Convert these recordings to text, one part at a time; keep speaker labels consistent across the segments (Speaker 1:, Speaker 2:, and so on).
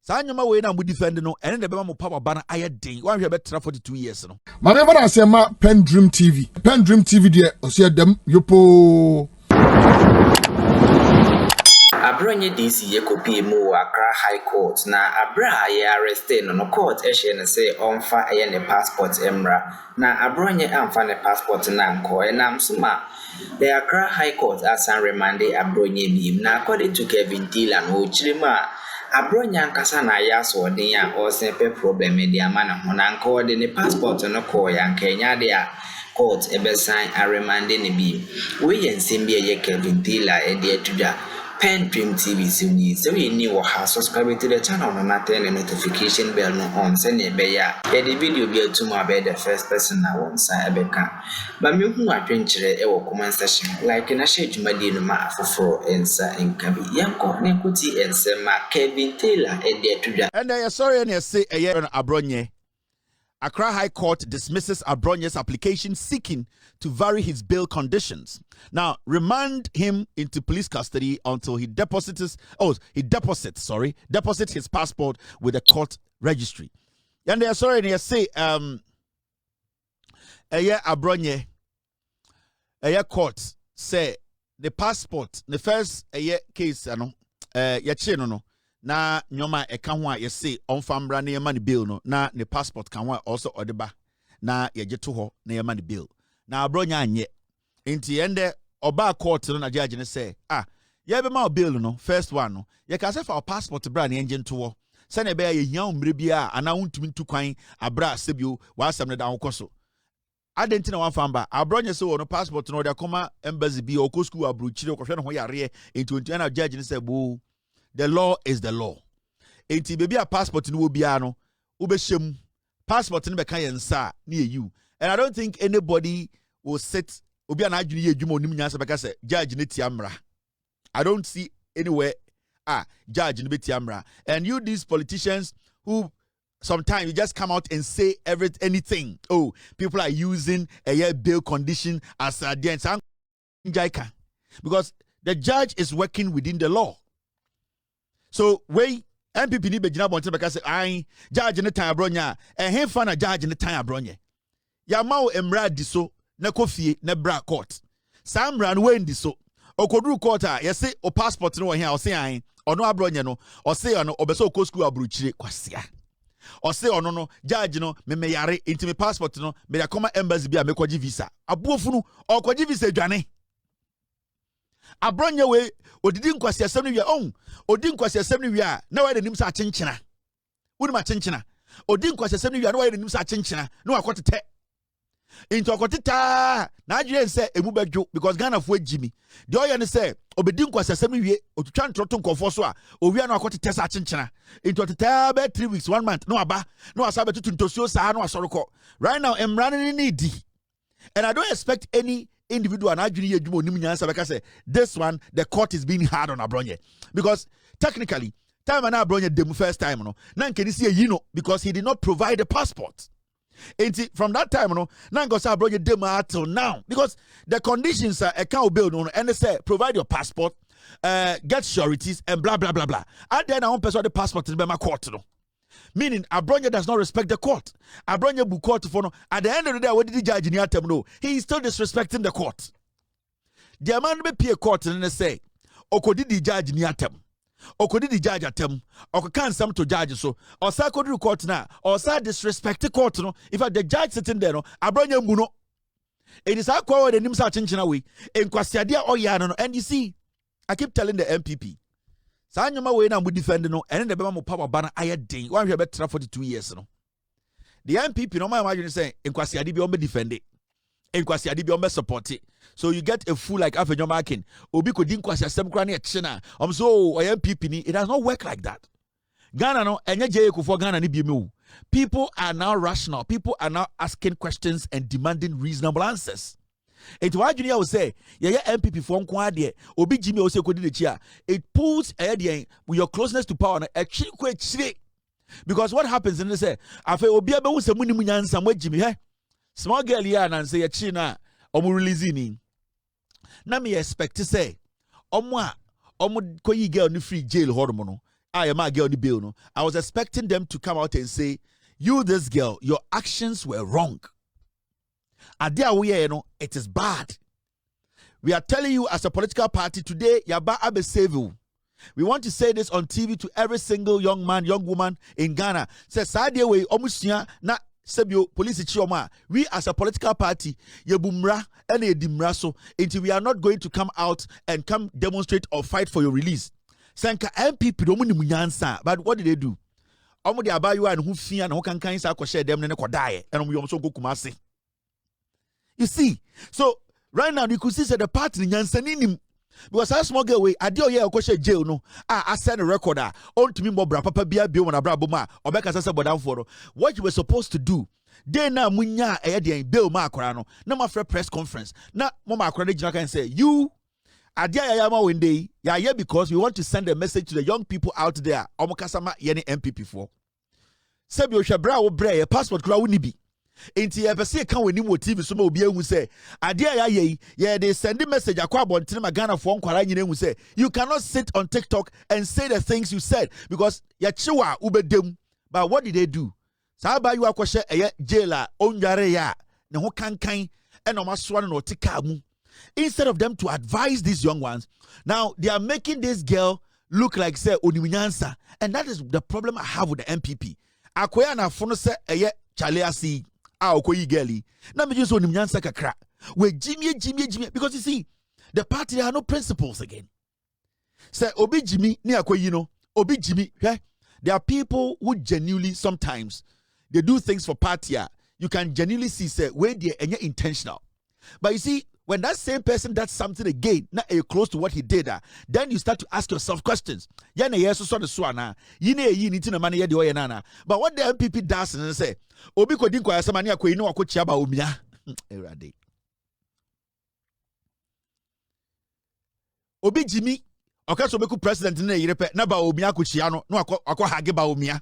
Speaker 1: Sanyama we na mu defend no ene de be ma mo power bana aye den wan hwe betra 42 years no
Speaker 2: Maneva na se ma PENDREAM TV de ose dem yopo
Speaker 3: Abronye DC yekopi mu Accra High Court na abra ye arrested no court ehye ne say onfa eye ne passport emra na Abronye amfa ne passport na nko enam suma the Accra High Court asan remanded Abronye bi na according to Kelvin no chirima Abronye ankasa na ya so den ya o sempe problem e dia mana ho na nko de ne passport no ko ya nkenya de a court ebesan a remanded ne bi we yensem bi ye Kelvin e de atuda PENDREAM TV so we new subscribe to the channel and turn the notification bell on send a beya the video be to my bed the first person I want say beka but me who adventure e wo comment section like na share jumadi no ma afoforo ensa enkabi yanko ne kuti ensa ma Kelvin Taylor e de atuda
Speaker 1: and I sorry and say a year on Abronye. Accra High Court dismisses Abronye's application seeking to vary his bail conditions. Now, remand him into police custody until he deposits his passport with the court registry. And they are sorry, and they say, Abronye, court say the passport, the first case, no. Na nyoma eka ho a yese onfambra na yema ne bill no na ne passport kan ho also odeba na yegeto ho na yema ne bill na Abronye anye enti ende oba court no na judge ne say ye be ma bill no first one no ye ka say for passport bra na engine to ho se na be ye hia umre bia ana wontumi ntu kwan abra sebio wa asem ne da ho koso adenti na wanfamba Abronye say no passport no de koma embassy bi o ko school abrochire ko hwe no ho yare enti na judge ne say bo the law is the law. Enti baby a passport ni obia no ubeshem passport ni beka yensa near you. And I don't think anybody will sit obia na adwene ye adwuma onim nyansa beka say judge ne tiamra. I don't see anywhere judge ne tiamra. And you these politicians who sometimes you just come out and say anything. Oh, people are using a year bail condition as a dance because the judge is working within the law. So we MPP ni begina bonte beka say ai judge ne tan Abronye e he fa na judge ne tan Abronye ya ma wo emra di so na kofie na bra court sam ran we ndi so okoduru court a ye say o passport no wo here o say ai ono Abronye no o say ono obeso o school abrochire kwasia o say ono no judge no me yare inti me passport no me ya koma embassy bia me kwaji visa abuofu no o kwaji visa dwane Abronye we odidi nkwasi asem no wi odi nkwasi asem no wi a na wa de nim sa chenchena woni ma chenchena odi nkwasi asem no wi a na wa de nim sa chenchena na wa kwotete into akwoteta na adwere nse emu badwo because Ghana fo agimi de oye ne se obedi nkwasi asem no wi otutwa ntroto nkofo so a owi a na akwotete sa chenchena into teta be 3 weeks 1 month no aba no asabe tutu ntosio sa no asoroko right now emran ni di and I don't expect any individual and say this one the court is being hard on Abronye because technically time and Abronye dem first time no nan can see because he did not provide a passport and from that time no nan go say Abronye dem till now because the conditions are account bill no and they say provide your passport get sureties and blah blah blah blah and then I want person the passport in my court no. Meaning, Abronye does not respect the court. Abronye bu court for no. At the end of the day, what did the judge in Yatem know? He is still disrespecting the court. The man be pay court and they say, Okodi the judge in Yatem. Okodi the judge atem. Oko can some to judge so. Or sa kodi court na. Or sa disrespect the court no. If the judge sitting there no, Abronye muno. It is our call the nimsa chinchina way. En kwasiadia oyana no. And you see, I keep telling the MPP. Sanyama we na mu defend no ene de be ma mo power bana aye den wan hwe betra 42 years no the MPP no ma imagine say enkwasi ade bi o be defend enkwasi ade bi o be support so you get a fool like Afenyo Makin obi ko di nkwasi asem kra na e che na so MPP ni it does not work like that. Ghana no enye je ekufo Ghana ni bi me people are now rational, people are now asking questions and demanding reasonable answers. It was junior will say, yeah, MPP for Nkwade, Obi Jimmy also could the chair. It pulls with your closeness to power because what happens in the say, I feel Obi Abu some munyan somewhere Jimmy, small girl here and say a china or releasing. Now me expect to say, Omwa, Omu Koyi girl ni free jail hormono. I am a girl the bill. No, I was expecting them to come out and say, "You, this girl, your actions were wrong. Adia we you know, it is bad. We are telling you as a political party today, Yaba Abe save you. We want to say this on TV to every single young man, young woman in Ghana. Says Sadia way omusia na sebio police chioma. We as a political party, yebumra and yedimra so until we are not going to come out and come demonstrate or fight for your release. Sanka MPP domuni munyansa. But what did they do? Omo de abayu and who fear and who can sa ko share them ne ko die and we also go kumase. You see, so right now you could see that the party nyansanim because I small girl way adio ye okoshe jail no I send a record on to me mobra papa bia bi wona bra boma obeka sase bodam for what you were supposed to do dey na munya e bail ma akora no na ma press conference na mama akora de can say you adia ya ma wende ya because we want to send a message to the young people out there omokasama ye ne MPP for sebi ohwebra wo bra ye passport kura wo ni bi enti ye pese kan wani mo TV so ma obi ehu say adia ya ye they send a message akwa abonten ma Ghana for nkwara nyina ehu say you cannot sit on TikTok and say the things you said because ya chiwa ubedem. But what did they do? Sa ba you akwhye eye jailer onware ya ne ho kankan e no maso no tika mu. Instead of them to advise these young ones, now they are making this girl look like say onimunyansa, and that is the problem I have with the MPP. Akoya na fono say eye chale asi okoyi girlie. Na me just onimunyansa kakra. We Jimmy because you see the party they have no principles again. Say obi Jimmy ni akoyi no obi Jimmy. There are people who genuinely sometimes they do things for party. You can genuinely see say where they are intentional. But you see, when that same person does something again, not close to what he did, then you start to ask yourself questions. But what the MPP does and say, Obi kodinko yasamania ko ino wako chiaba umia. Obi Jimmy, okaso beku president ne yirepe na ba umia ko chiano no akwa hage ba umia.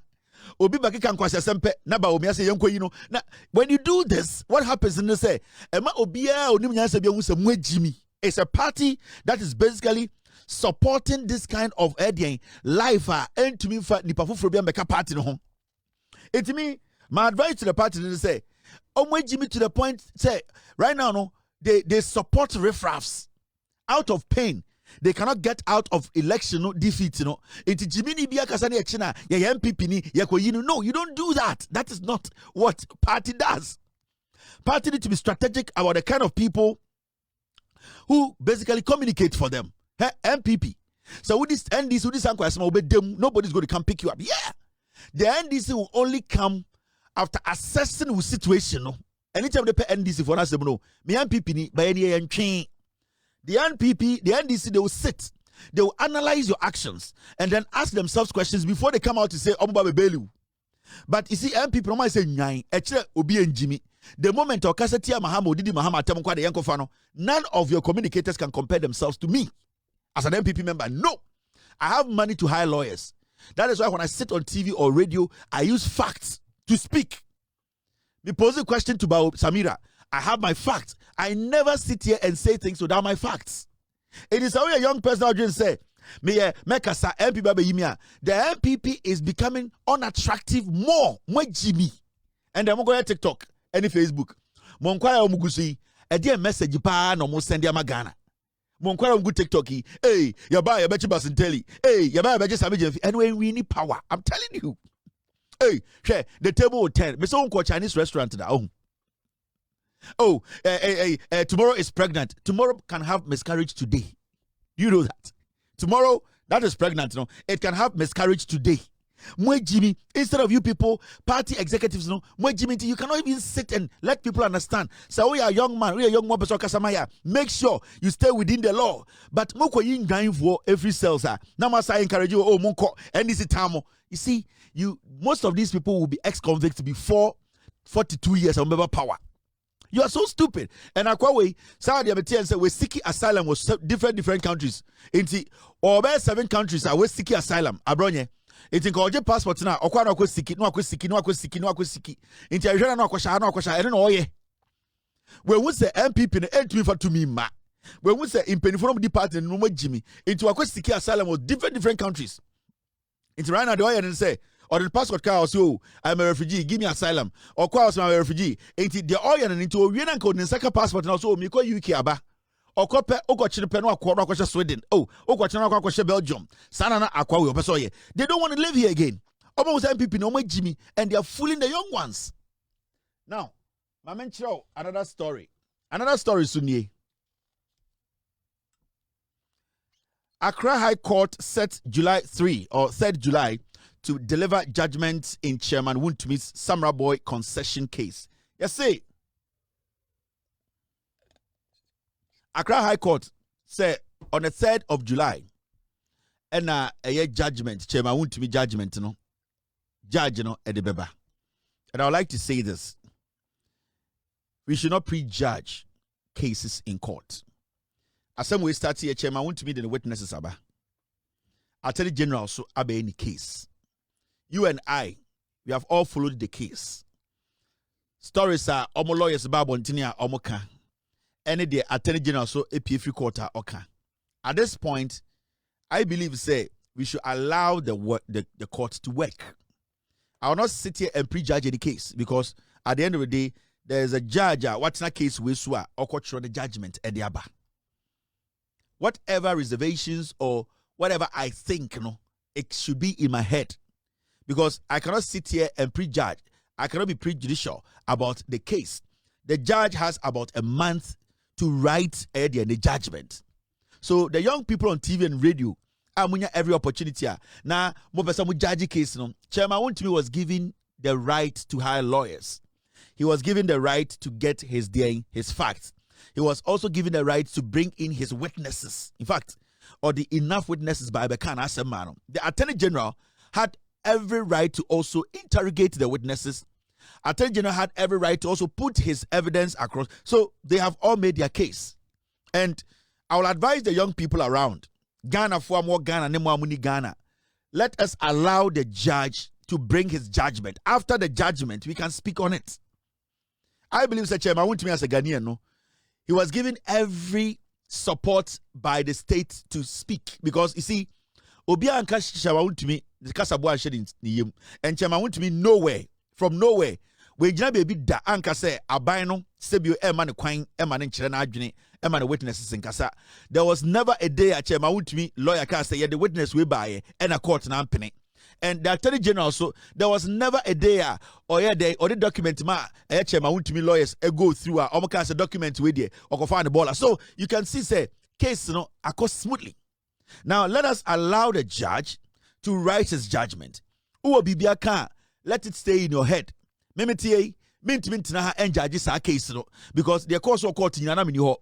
Speaker 1: Obi bakika nkwase sempe na ba omi ase yenko yi no na when you do this what happens in the say ema obia onim nyansa bia hu se mu agimi. It's a party that is basically supporting this kind of life and to me fa nipa foforo bia meka party no ho. It me my advice to the party is say omo agimi to the point say right now no they support riffraffs out of pain. They cannot get out of election defeat, you know. It's Jimini Biakasani China, ya MPP ni yakoyinu. No, you don't do that. That is not what party does. Party need to be strategic about the kind of people who basically communicate for them. Hey, MPP. So with this NDC, with this nobody's going to come pick you up. Yeah. The NDC will only come after assessing the situation. No. Anytime they pay NDC for us, no. Me MPP ni by any chain. The NPP, the NDC, they will sit, they will analyze your actions and then ask themselves questions before they come out to say, Belu. But you see, MPP, no man say, Obi and Jimmy. The moment Okasatia Mahamo, Didi Mahama, Temukwa, the Yankofano, none of your communicators can compare themselves to me as an MPP member. No, I have money to hire lawyers. That is why when I sit on TV or radio, I use facts to speak. Me pose a question to Samira. I have my facts. I never sit here and say things without my facts. It is how a young person out there say, the MPP is becoming unattractive more Jimmy. And I'm going to TikTok, any Facebook. Monkwaya Mugusi, a dear message pa no mo send ya magana. Monkwaya good TikTok, hey, yaba ya bechi basintelli, hey, yaba ya bechi samijen. And when we need power, I'm telling you. Hey, share the table will 10. Me so Chinese restaurant to that. Tomorrow is pregnant. Tomorrow can have miscarriage today. You know that. Tomorrow, that is pregnant, no? It can have miscarriage today. Jimmy, instead of you people, party executives, no, Jimmy, you cannot even sit and let people understand. So we are a young man, we are a young person, make sure you stay within the law. But moko yin dying for every cell, sir. Now must I encourage you, monko, and this is time. You see, most of these people will be ex-convicts before 42 years of member power. You are so stupid. And Akwawe, Saudi Arabia said we're seeking asylum with different countries. Inti over 7 countries are we seeking asylum. Abronye. It's in Koje passport now. Okwa no siki, no siki. Inti Ajana no kwasha, I don't know ye. When we say MPP no entry for to me ma. When we say in penny from the party no Jimmy, into siki asylum with different countries. It's right now the oil and say, or the passport car also, I'm a refugee, give me asylum. Or cause I'm a refugee. Ain't the oil and into a Vienna code in second passport and also me call UK aba. Or copper, Okochipeno, Aqua Sweden. Oh, Okochana, Belgium. Sanana Aqua, Pesoye. They don't want to live here again. Almost MPP, no more Jimmy, and they are fooling the young ones. Now, my man, another story. Another story, Sunye. Accra High Court set July 3 or 3rd July to deliver judgment in Chairman Wuntumi's Samra Boy concession case. Yes, say. Accra High Court said on the 3rd of July, and a judgment, Chairman Wuntumi judgment, judge, Edebeba. And I would like to say this. We should not prejudge cases in court. As some way start here, Chairman Wuntumi the witnesses aba. Attorney General so abe any case. You and I, we have all followed the case. Stories are omo lawyers babontinia omoka. Any day Attorney General so APF quarter oka. At this point, I believe say we should allow the court to work. I will not sit here and prejudge any case because at the end of the day, there is a judge what's not case we swear or court the judgment at the aba. Whatever reservations or whatever I think, it should be in my head. Because I cannot sit here and prejudge. I cannot be prejudicial about the case. The judge has about a month to write the judgment. So the young people on TV and radio, amunya every opportunity. Now, mo pesa mo judge case no. Chairman Wuntumi was given the right to hire lawyers. He was given the right to get his facts. He was also given the right to bring in his witnesses. In fact, or the enough witnesses by Bekan Asemano. The Attorney General had every right to also interrogate the witnesses. Attorney General had every right to also put his evidence across. So they have all made their case. And I will advise the young people around, Ghana for more Ghana, Nemo Muni Ghana. Let us allow the judge to bring his judgment. After the judgment, we can speak on it. I believe such Chairman Wuntumi as a Ghanaian, no? He was given every support by the state to speak. Because you see, Obia and Chairman Wuntumi, the Kasabwa shed in the and Chairman Wuntumi from nowhere. We jina baby da anka say abino sebio eman kwan eman nkyere na adwene eman witnesses in kasa. There was never a day at Chairman Wuntumi lawyer can say the witness we buy and a court na ampene. And the Attorney General also, there was never a day or the document Chairman Wuntumi lawyers go through almost a document with you or find the baller. So you can see say case occurs smoothly. Now let us allow the judge to write his judgment. Let it stay in your head. Judge case because the course of court in Yanamini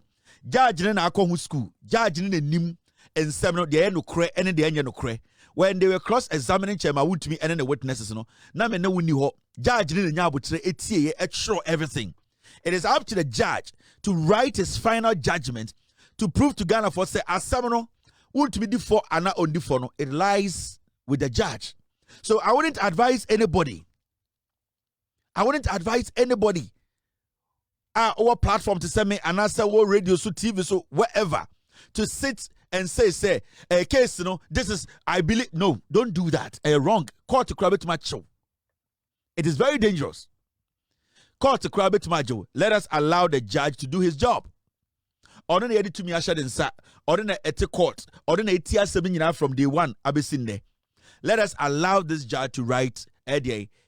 Speaker 1: judge na akọ school, judge na nim and seven the no cre and the no cre. When they were cross-examining Chairman Wuntumi and then the witnesses, na me no wuni ho. Judge ni nyabutre etie extra everything. It is up to the judge to write his final judgment to prove to Ghana for say asamno Wuntumi di for ana on di for no. It lies with the judge. So I wouldn't advise anybody. Our platform to send me and answer what radio, so TV, so whatever, to sit and say, a case, this is, I believe, no, don't do that. Wrong. Court to crab it macho. It is very dangerous. Court to crab it macho. Let us allow the judge to do his job. Ordinary edit to me, I shouldn't say, ordinary at the court, ordinary TR 7 from day one, Abyssine. Let us allow this judge to write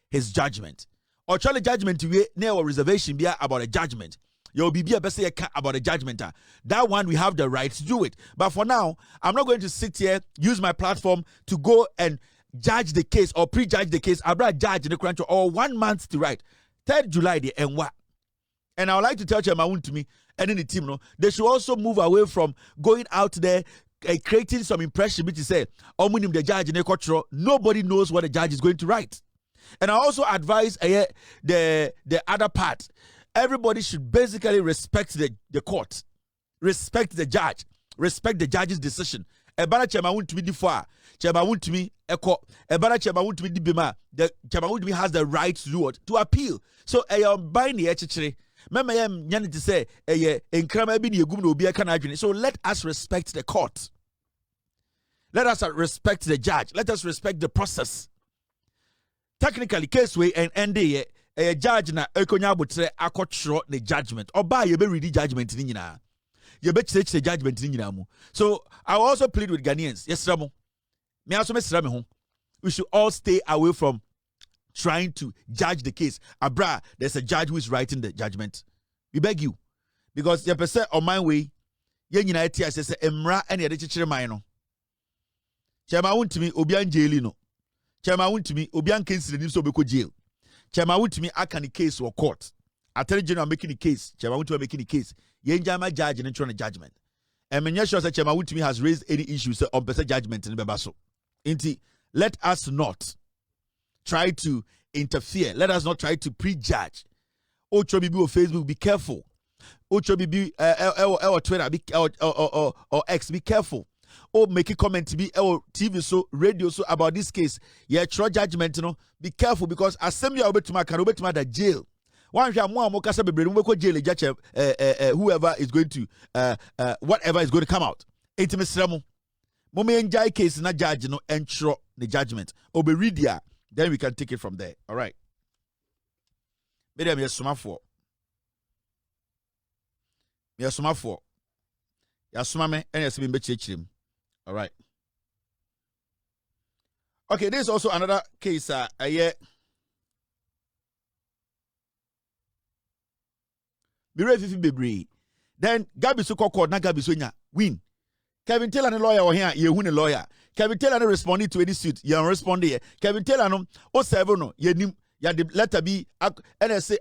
Speaker 1: his judgment. Or Charlie judgment to be near reservation be about a judgment. You'll be a best about a judgment. That one we have the right to do it. But for now, I'm not going to sit here, use my platform to go and judge the case or prejudge the case. I'll judge the crunch or 1 month to write. 3rd July the and what? And I would like to tell Chairman Wuntumi and any team, they should also move away from going out there creating some impression which is say, the judge in the nobody knows what the judge is going to write. And I also advise the other part. Everybody should basically respect the court, respect the judge, respect the judge's decision. Ebana Chairman Wuntumi di far, Chairman Wuntumi eko, Ebana Chairman Wuntumi di bima. The Chairman Wuntumi has the right to do what? To appeal. So buying the echechere. Remember, to say so let us respect the court. Let us respect the judge. Let us respect the process. Technically, case way and end a judge na ekonya botre akotro the judgment. Oba ye be read judgment ni nyina. Ye be check the judgment ni nyina mu. So I also plead with Ghanaians. Yes, Ramo. Me also mesra me ho. We should all stay away from trying to judge the case. Abra, there's a judge who is writing the judgment. We beg you. Because you say on my way, ye nyina tia say emra and ye de chichire man no. Chema wuntimi obian jail no. Chema wuntimi obian case the so beko jail. Chema wuntimi aka the case or court. Attorney General making the case. Chema wuntimi making the case. Ye njama judge and trying the judgment. And menya sure say Chema wuntimi has raised any issues on person judgment in Bebaso. Inti, let us not try to interfere. Let us not try to prejudge. Ocho bibi on Facebook, be careful. Ocho bibi or Twitter, or X, be careful. Or make a comment to be TV so radio so about this case. Yeah, true judgment, be careful because assembly will be to my jail. One shall more mokasa be jail judge whoever is going to whatever is going to come out. Intimacy. Momi enjoy case na judge no entro the judgment. Obe read ya, then we can take it from there. All right. Medem yesuma for. Yesuma for. Yasuma me and yasumi be chechim. All right. Okay, this is also another case. Then Gabi so called na Gabi so nya win. Kelvin Taylor the lawyer here, you win a lawyer. Kelvin Taylor no responding to any suit, you respond here. Kelvin Taylor no, o seven no, you the letter B, and say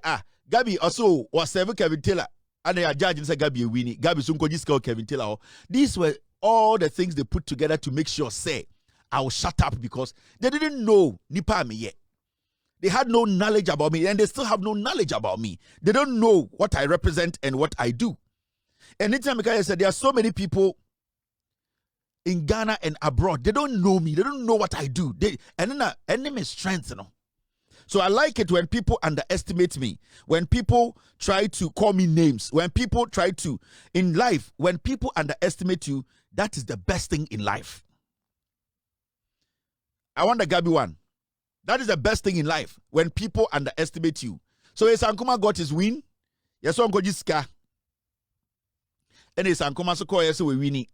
Speaker 1: Gabi also was seven Kelvin Taylor, and they are judging say Gabi winning. Gabi soon could just call Kelvin Taylor. These were all the things they put together to make sure say I will shut up because they didn't know Nipa me yet. They had no knowledge about me, and they still have no knowledge about me. They don't know what I represent and what I do. And anytime I said there are so many people in Ghana and abroad, they don't know me. They don't know what I do. And then enemy strength, So I like it when people underestimate me. When people try to call me names. When people try to, in life, when people underestimate you, that is the best thing in life. I want the Gabi one. That is the best thing in life. When people underestimate you. So yes, Ankuma got his win. Yes, Uncle Jiska. And yes, Ankuma so call yes we winning.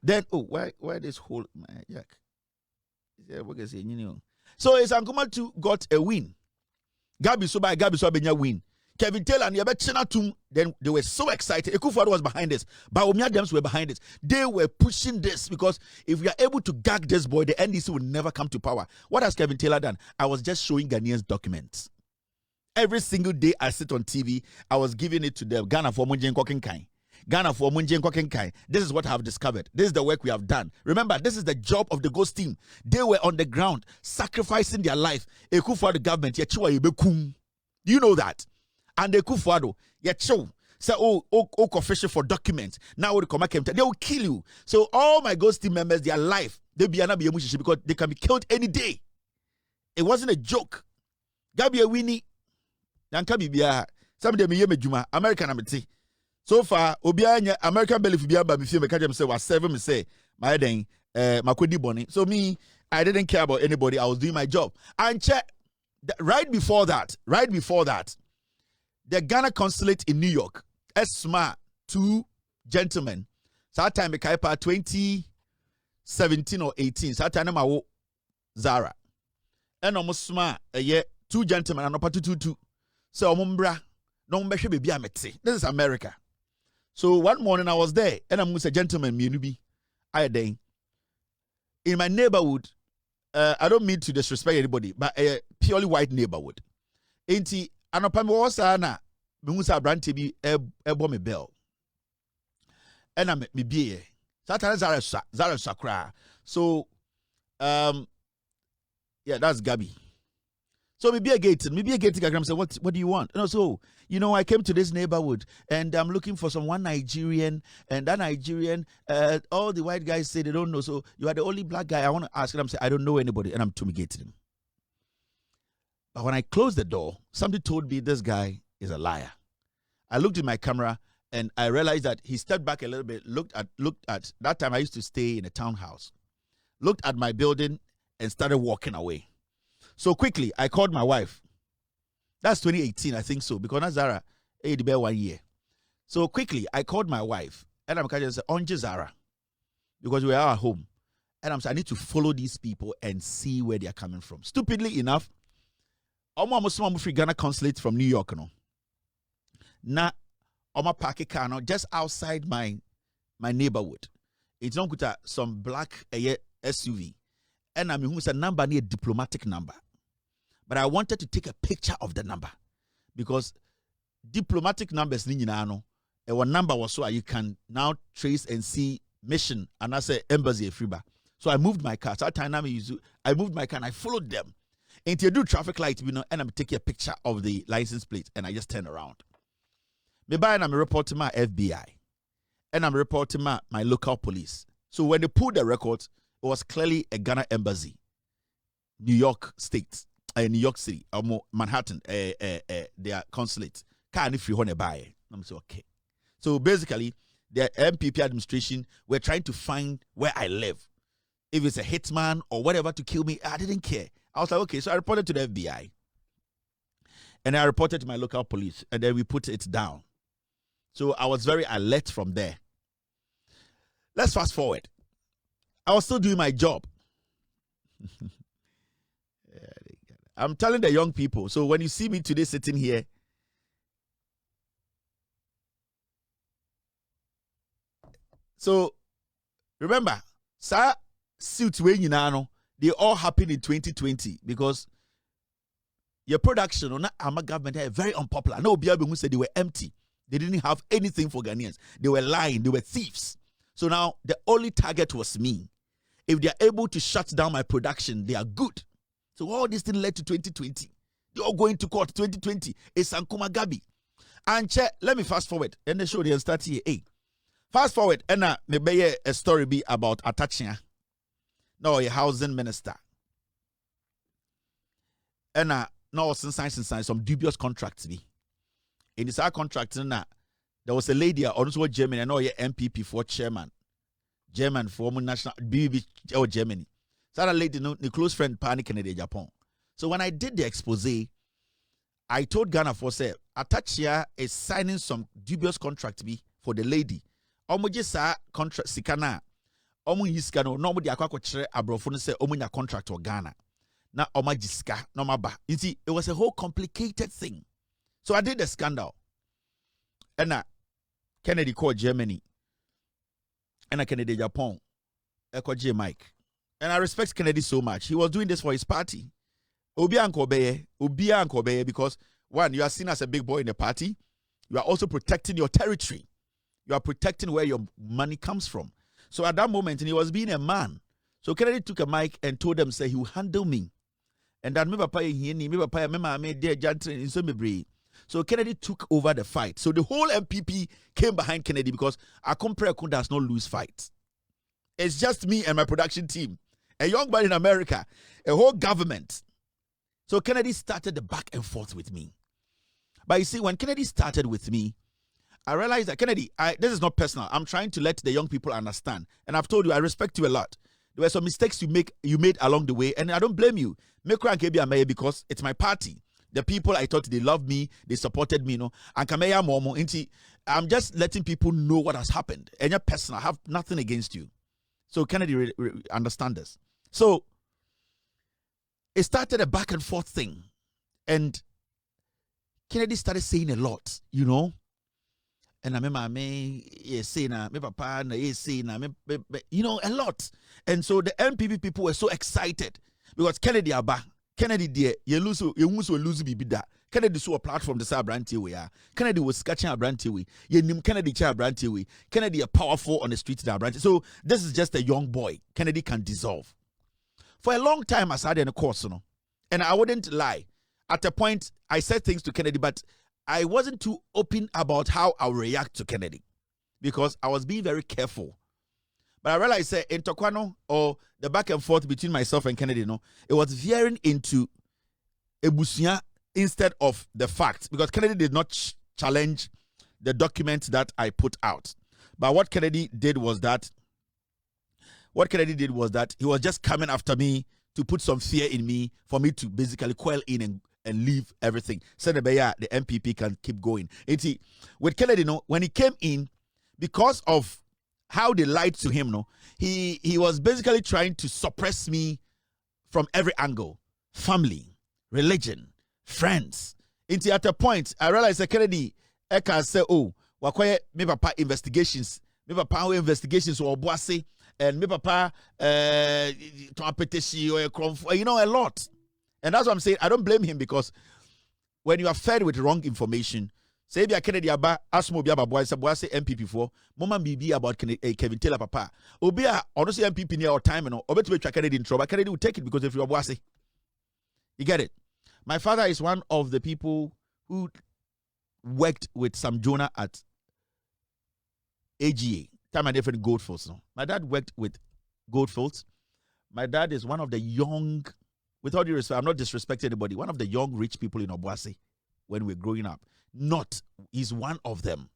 Speaker 1: Then, why this whole my jack? So it's Ankuma 2 got a win. Gabi so benya win. Kelvin Taylor and Yabet then they were so excited. Ekufuado was behind this. But Omia Dems were behind this. They were pushing this because if we are able to gag this boy, the NDC will never come to power. What has Kelvin Taylor done? I was just showing Ghanaians documents. Every single day I sit on TV, I was giving it to them. Ghana for Munjen Kokin Kai. Ghana for Munjen Kokenkai. This is what I have discovered. This is the work we have done. Remember, this is the job of the ghost team. They were on the ground, sacrificing their life. Ekufuado government, do you know that? And Ekufuado, say, official for documents. Now they will kill you. So all my ghost team members, their life, they'll be because they can be killed any day. It wasn't a joke. Gabi a winnie. Some of them American amity. So far, Obianya American belly for Biaba me me catch say was 7 me say my den makodi boni. So me, I didn't care about anybody. I was doing my job. And check right before that, the Ghana consulate in New York, ESMA, 2 gentlemen. So that time me kaipa 2017 or 18. So that time I Zara. And almost smart 2 gentlemen and opatu 2. So omumbra no mbehwe baby amete. This is America. So one morning I was there, and I'm with a gentleman, Minubi, in my neighborhood. I don't mean to disrespect anybody, but a purely white neighborhood. Enti anopami wasana memusa brante bi ebo me bell. And I'm me bie. Satana Zara Sakra. So yeah, that's Gabi. So maybe a gate say, what do you want? And so, I came to this neighborhood and I'm looking for one Nigerian, and that Nigerian, all the white guys say they don't know. So you are the only black guy. I want to ask him, say, I don't know anybody, and I'm fumigating him. But when I closed the door, somebody told me this guy is a liar. I looked at my camera and I realized that he stepped back a little bit, looked at that time I used to stay in a townhouse. looked at my building, and started walking away. So quickly, I called my wife. That's 2018, I think so, because Zara, the bear 1 year. So quickly, I called my wife, and I'm kind of saying, "Onje Zara," because we are at home. And I'm saying, I need to follow these people and see where they are coming from. Stupidly enough, almost free Ghana consulate from New York, no. Na Oma park car no, just outside my neighborhood. It's not good some black SUV. And I mean, who's a number near diplomatic number. But I wanted to take a picture of the number because diplomatic numbers no, one number was so you can now trace and see mission and I say embassy freeba. So I moved my car. So that time I moved my car and I followed them. Until you do traffic light, and I'm taking a picture of the license plate and I just turn around. Maybe I'm reporting my FBI and I'm reporting my local police. So when they pulled the records, it was clearly a Ghana embassy, New York State, New York City, Manhattan, their consulate. Can't if you want to buy. I'm saying okay. So basically, the MPP administration were trying to find where I live. If it's a hitman or whatever to kill me, I didn't care. I was like, okay, so I reported to the FBI. And I reported to my local police. And then we put it down. So I was very alert from there. Let's fast forward. I was still doing my job. I'm telling the young people. So when you see me today sitting here, so remember, sir, suits when you know, they all happened in 2020 because your production on our government are very unpopular. No, who said they were empty. They didn't have anything for Ghanaians. They were lying. They were thieves. So now the only target was me. If they are able to shut down my production, they are good. So all this thing led to 2020. They all going to court 2020. It's Sankuma Gabi. And let me fast forward. And the show they start here. Hey, fast forward. And maybe a story be about Atachia. No, a housing minister. And no, since some dubious contracts be. In this contract, there was a lady also Germany, and all your MPP for chairman. German for national BB or Germany. So that lady, the close friend, panic in Japan. So when I did the expose, I told Ghana for say, Atachia is signing some dubious contract be for the lady. Omojisa contract sikana. Omo yiskano no mo di akwa kire abrofo no say omunya contract for Ghana. Na omajiska no maba. You see, it was a whole complicated thing. So I did the scandal. And Kennedy called Germany. And Kennedy Japan. I called J. Mike. And I respect Kennedy so much. He was doing this for his party. Obia Nkobeye, because one, you are seen as a big boy in the party. You are also protecting your territory. You are protecting where your money comes from. So at that moment, he was being a man. So Kennedy took a mic and told them, say, he will handle me. And that so Kennedy took over the fight. So the whole MPP came behind Kennedy because Akompreko does not lose fights. It's just me and my production team. A young man in America, a whole government. So Kennedy started the back and forth with me. But you see, when Kennedy started with me, I realized that, Kennedy, this is not personal. I'm trying to let the young people understand. And I've told you, I respect you a lot. There were some mistakes you made along the way, and I don't blame you. Because it's my party. The people I thought they loved me, they supported me, you know. And Kameya Momo, I'm just letting people know what has happened. And you're personal, I have nothing against you. So Kennedy understand this. So it started a back and forth thing. And Kennedy started saying a lot, you know. And I remember you know, a lot. And so the MPP people were so excited because Kennedy Kennedy dear, you lose bibida. Kennedy saw a platform the Sabranti we are. Kennedy was sketching a branty way. You name Kennedy branty way. Kennedy a powerful on the streets that branty. So this is just a young boy. Kennedy can dissolve. For a long time I sat in a course, you know. And I wouldn't lie. At a point I said things to Kennedy, but I wasn't too open about how I would react to Kennedy. Because I was being very careful. But I realized in Tokwano, or the back and forth between myself and Kennedy, no, it was veering into Ebusia instead of the facts. Because Kennedy did not challenge the document that I put out. But what Kennedy did was that what Kennedy did was that he was just coming after me to put some fear in me for me to basically quell in and leave everything. So the MPP can keep going. With Kennedy, when he came in, because of how they lied to him, he was basically trying to suppress me from every angle. Family, religion, friends. At a point, I realized that Kennedy, I can say, oh, wakoye me papa investigations. Me papa investigations or boise and me papa a lot. And that's what I'm saying. I don't blame him, because when you are fed with wrong information, say be a Kennedy aba asmo bi aba boise MPP for mama bibi about Kelvin Taylor papa. Obi a honestly MPP near our time and obetwe twa Kennedy in trouble. Kennedy will take it because if you are boise. You get it? My father is one of the people who worked with Sam Jonah at AGA, time and different Goldfields. My dad worked with Goldfields. My dad is one of the young, with all due respect, I'm not disrespecting anybody, one of the young rich people in Obuasi when we're growing up. He's one of them.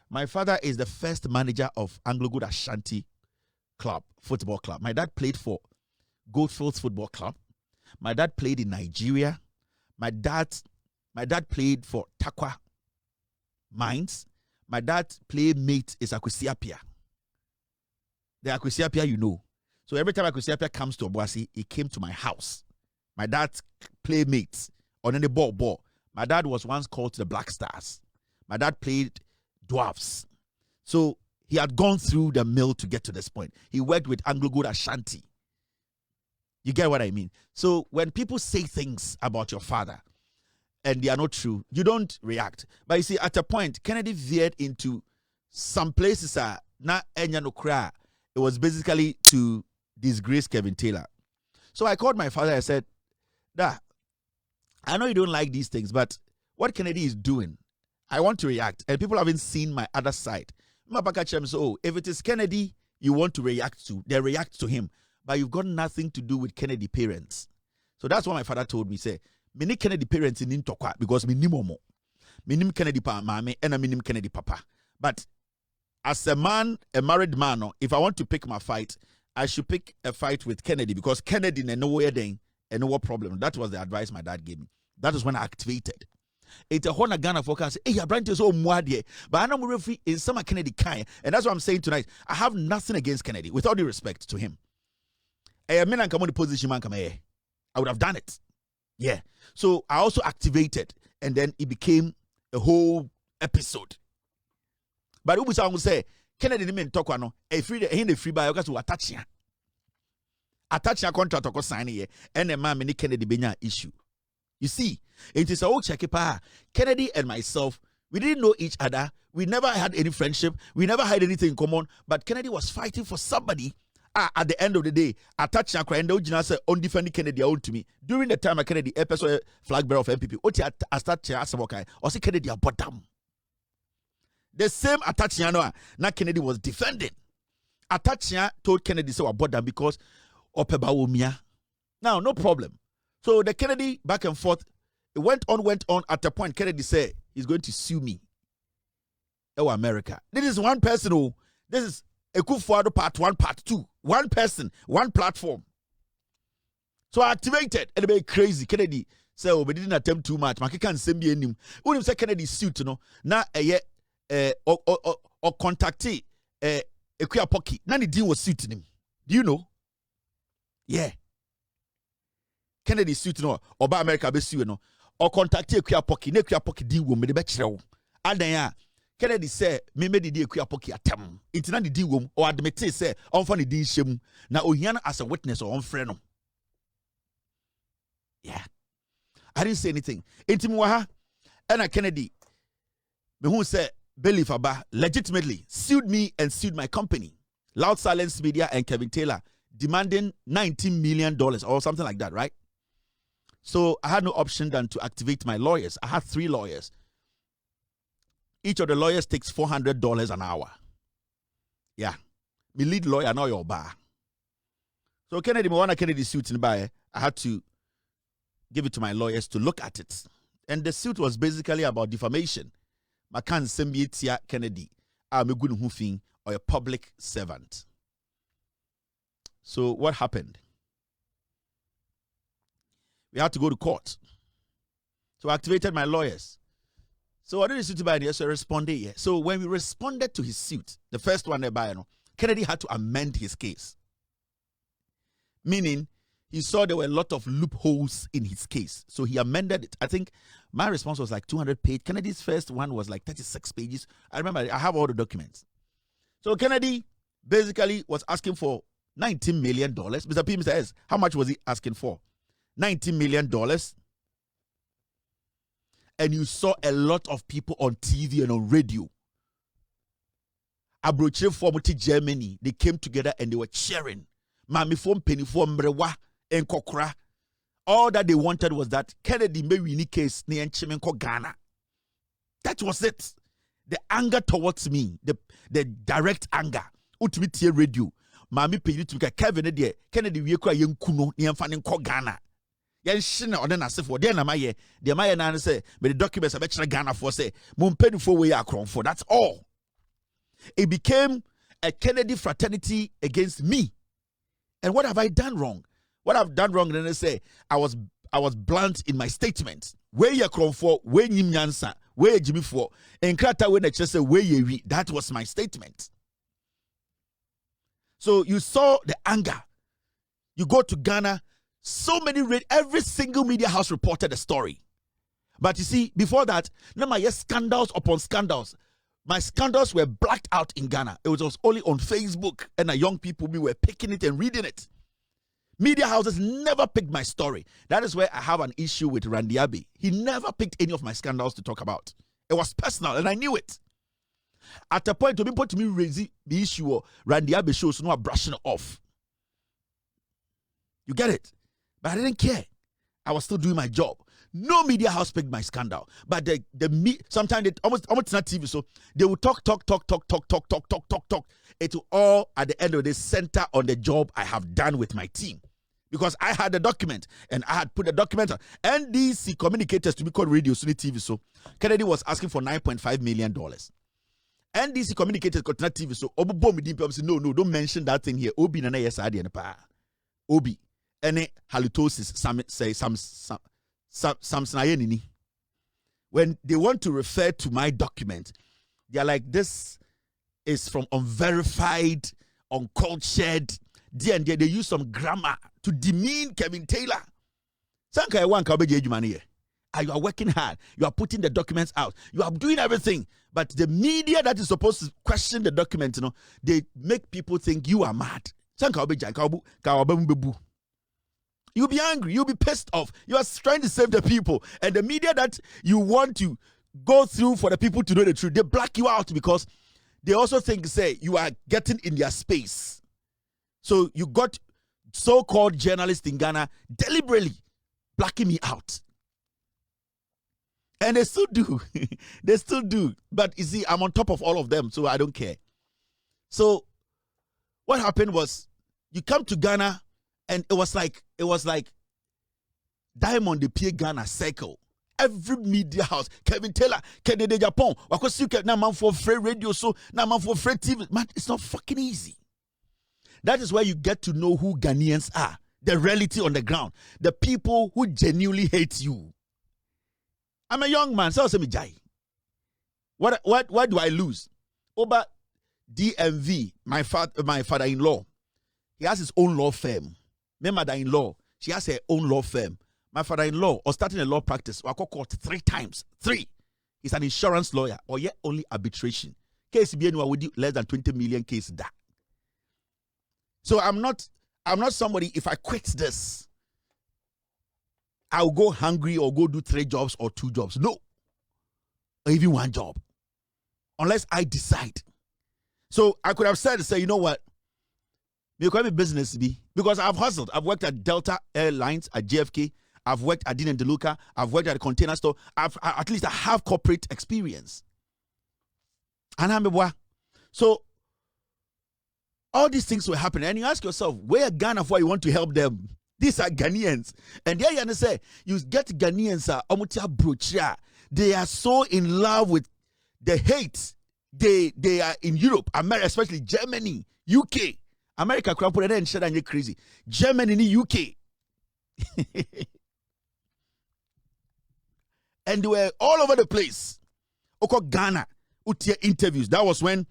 Speaker 1: My father is the first manager of Anglo Good Ashanti Football Club. My dad played for Goldfields Football Club. My dad played in Nigeria. My dad played for Takwa Mines. My dad's playmate is Akwesiapia. The Akwesiapia, So every time Akwesiapia comes to Obuasi, he came to my house. My dad's playmate on any ball. My dad was once called to the Black Stars. My dad played dwarfs. So he had gone through the mill to get to this point. He worked with Anglo Good Ashanti. You get what I mean? So when people say things about your father and they are not true, you don't react. But you see, at a point, Kennedy veered into some places na enya no kra. It was basically to disgrace Kelvin Taylor. So I called my father. I said, "Dad, I know you don't like these things, but what Kennedy is doing, I want to react. And people haven't seen my other side." My papa said, "Oh, if it is Kennedy you want to react to, then react to him. But you've got nothing to do with Kennedy parents." So that's what my father told me. Say, "Me Kennedy parents in Tokwa because me ni momo. Me nim Kennedy pa mame and me nim Kennedy papa. But as a man, a married man, if I want to pick my fight, I should pick a fight with Kennedy because Kennedy no way then and no problem." That was the advice my dad gave me. That is when I activated. It's a Hona Ghana focus. Hey, Abronye is so mwadie, but I know we're free in some Kennedy kind, and that's what I'm saying tonight. I have nothing against Kennedy, with all due respect to him. I would have done it. Yeah. So I also activated, and then it became a whole episode. But who will say Kennedy didn't talk no a free by because we attach contract or sign here, and a man Kennedy Benya issue. You see, it is a whole check. Kennedy and myself, we didn't know each other. We never had any friendship. We never had anything in common. But Kennedy was fighting for somebody. At the end of the day, attach and the undefended Kennedy out to me. During the time Kennedy, episode flag bearer of MPP, I start to ask or see Kennedy at bottom. The same Atachiano na Kennedy was defending. Atachia told Kennedy so about them because Opebawumia. Now, no problem. So the Kennedy back and forth, it went on. At a point, Kennedy said he's going to sue me. Oh, America. This is one person who, this is Ekufuado part 1, part 2. One person, one platform. So I activated, and it made crazy. Kennedy said, "Oh, we didn't attempt too much. I can't send me any. When you say Kennedy suit, now or contactee Ekuya Poki. Now the deal was suiting him. Do you know? Yeah. Kennedy suit or by America be sue or contactee Ekuya Poki. Ne Ekuya Poki deal with me the bachelor. And then Kennedy said, "Me made the deal Ekuya Poki atem. It's not the deal or admit say on funny deal shame. Now Ohiana as a witness or on friend." Yeah. I didn't say anything. Intimuaha and Kennedy, me who said Billy Faba legitimately sued me and sued my company, Loud Silence Media and Kelvin Taylor, demanding $19 million or something like that, right? So I had no option than to activate my lawyers. I had 3 lawyers. Each of the lawyers takes $400 an hour. Yeah. Me lead lawyer now your bar. So Kennedy, Kennedy suit in by, I had to give it to my lawyers to look at it. And the suit was basically about defamation. Makan Sembietia Kennedy, I'm a good hoofing or a public servant. So what happened? We had to go to court. So I activated my lawyers. So I did the suit by the so I responded. Yeah. So when we responded to his suit, the first one by Kennedy had to amend his case. Meaning, he saw there were a lot of loopholes in his case. So he amended it. I think my response was like 200 pages. Kennedy's first one was like 36 pages. I remember, I have all the documents. So Kennedy basically was asking for $19 million. Mr. P says, how much was he asking for? $19 million. And you saw a lot of people on TV and on radio. Abronye from Germany, they came together and they were cheering. Mami from penny from Mrewa and Kokra. All that they wanted was that Kennedy may win case near Chimenko Ghana. That was it. The anger towards me, the direct anger. Ultimate radio. Mami penny to Kelvin there. Kennedy we cry young kuno near fanning Ghana. Yan shina or then I say for then am I the Maya nan say, but the documents are better Ghana for say, Mum penny for way akron for. That's all. It became a Kennedy fraternity against me. And what have I done wrong? What I've done wrong, then they say I was blunt in my statement. Where you come for, where you nyansa, where you Jimmy for, and krata when they just say where you. That was my statement. So you saw the anger. You go to Ghana, so many every single media house reported the story. But you see, before that, now my scandals upon scandals. My scandals were blacked out in Ghana. It was only on Facebook, and the young people were picking it and reading it. Media houses never picked my story. That is where I have an issue with Randy Abbey. He never picked any of my scandals to talk about. It was personal, and I knew it. At a point, to me raise the issue of Randy Abbey shows no brushing it off. You get it? But I didn't care. I was still doing my job. No media house picked my scandal, but sometimes they almost not TV, so they will talk. It will all at the end of the center on the job I have done with my team, because I had the document and I had put the document on NDC communicators to be called radio, Sunni TV. So Kennedy was asking for $9.5 million. NDC communicators got not TV, so no, don't mention that thing here. Obi na yes Obi any halitosis when they want to refer to my document, they are like, this is from unverified, uncultured. They use some grammar to demean Kevin Taylor. You are working hard. You are putting the documents out. You are doing everything. But the media that is supposed to question the document, they make people think you are mad. You'll be angry. You'll be pissed off. You are trying to save the people. And the media that you want to go through for the people to know the truth, they black you out because they also think, say, you are getting in their space. So you got so-called journalists in Ghana deliberately blacking me out. And they still do. They still do. But you see, I'm on top of all of them, so I don't care. So what happened was, you come to Ghana, and it was like Diamond the Pierre Ghana circle. Every media house, Kevin Taylor, Kennedy Japan, because you can now man for free radio, so now man for free TV. Man, it's not fucking easy. That is where you get to know who Ghanaians are, the reality on the ground, the people who genuinely hate you. I'm a young man, so I'll say me jai. What do I lose? Over DMV, my father-in-law, he has his own law firm. My mother-in-law, she has her own law firm. My father-in-law was starting a law practice. I got caught 3 times. 3. He's an insurance lawyer, or yet only arbitration. Case be anywhere with less than 20 million case that. So I'm not somebody, if I quit this, I'll go hungry or go do 3 jobs or 2 jobs. No. Or even 1 job. Unless I decide. So I could have said, say, you know what? Me call me business be, because I've hustled. I've worked at Delta Airlines, at JFK. I've worked at Dean and DeLuca. I've worked at a container store. At least I have corporate experience. And I'm a boy. So all these things were happening. And you ask yourself, where Ghana for you want to help them? These are Ghanaians. And there you say, you get Ghanaians, they are so in love with the hate. They are in Europe, America, especially Germany, UK, America crapple and shit and you crazy. Germany in the UK. And they were all over the place. Oko Ghana, utia interviews. That was when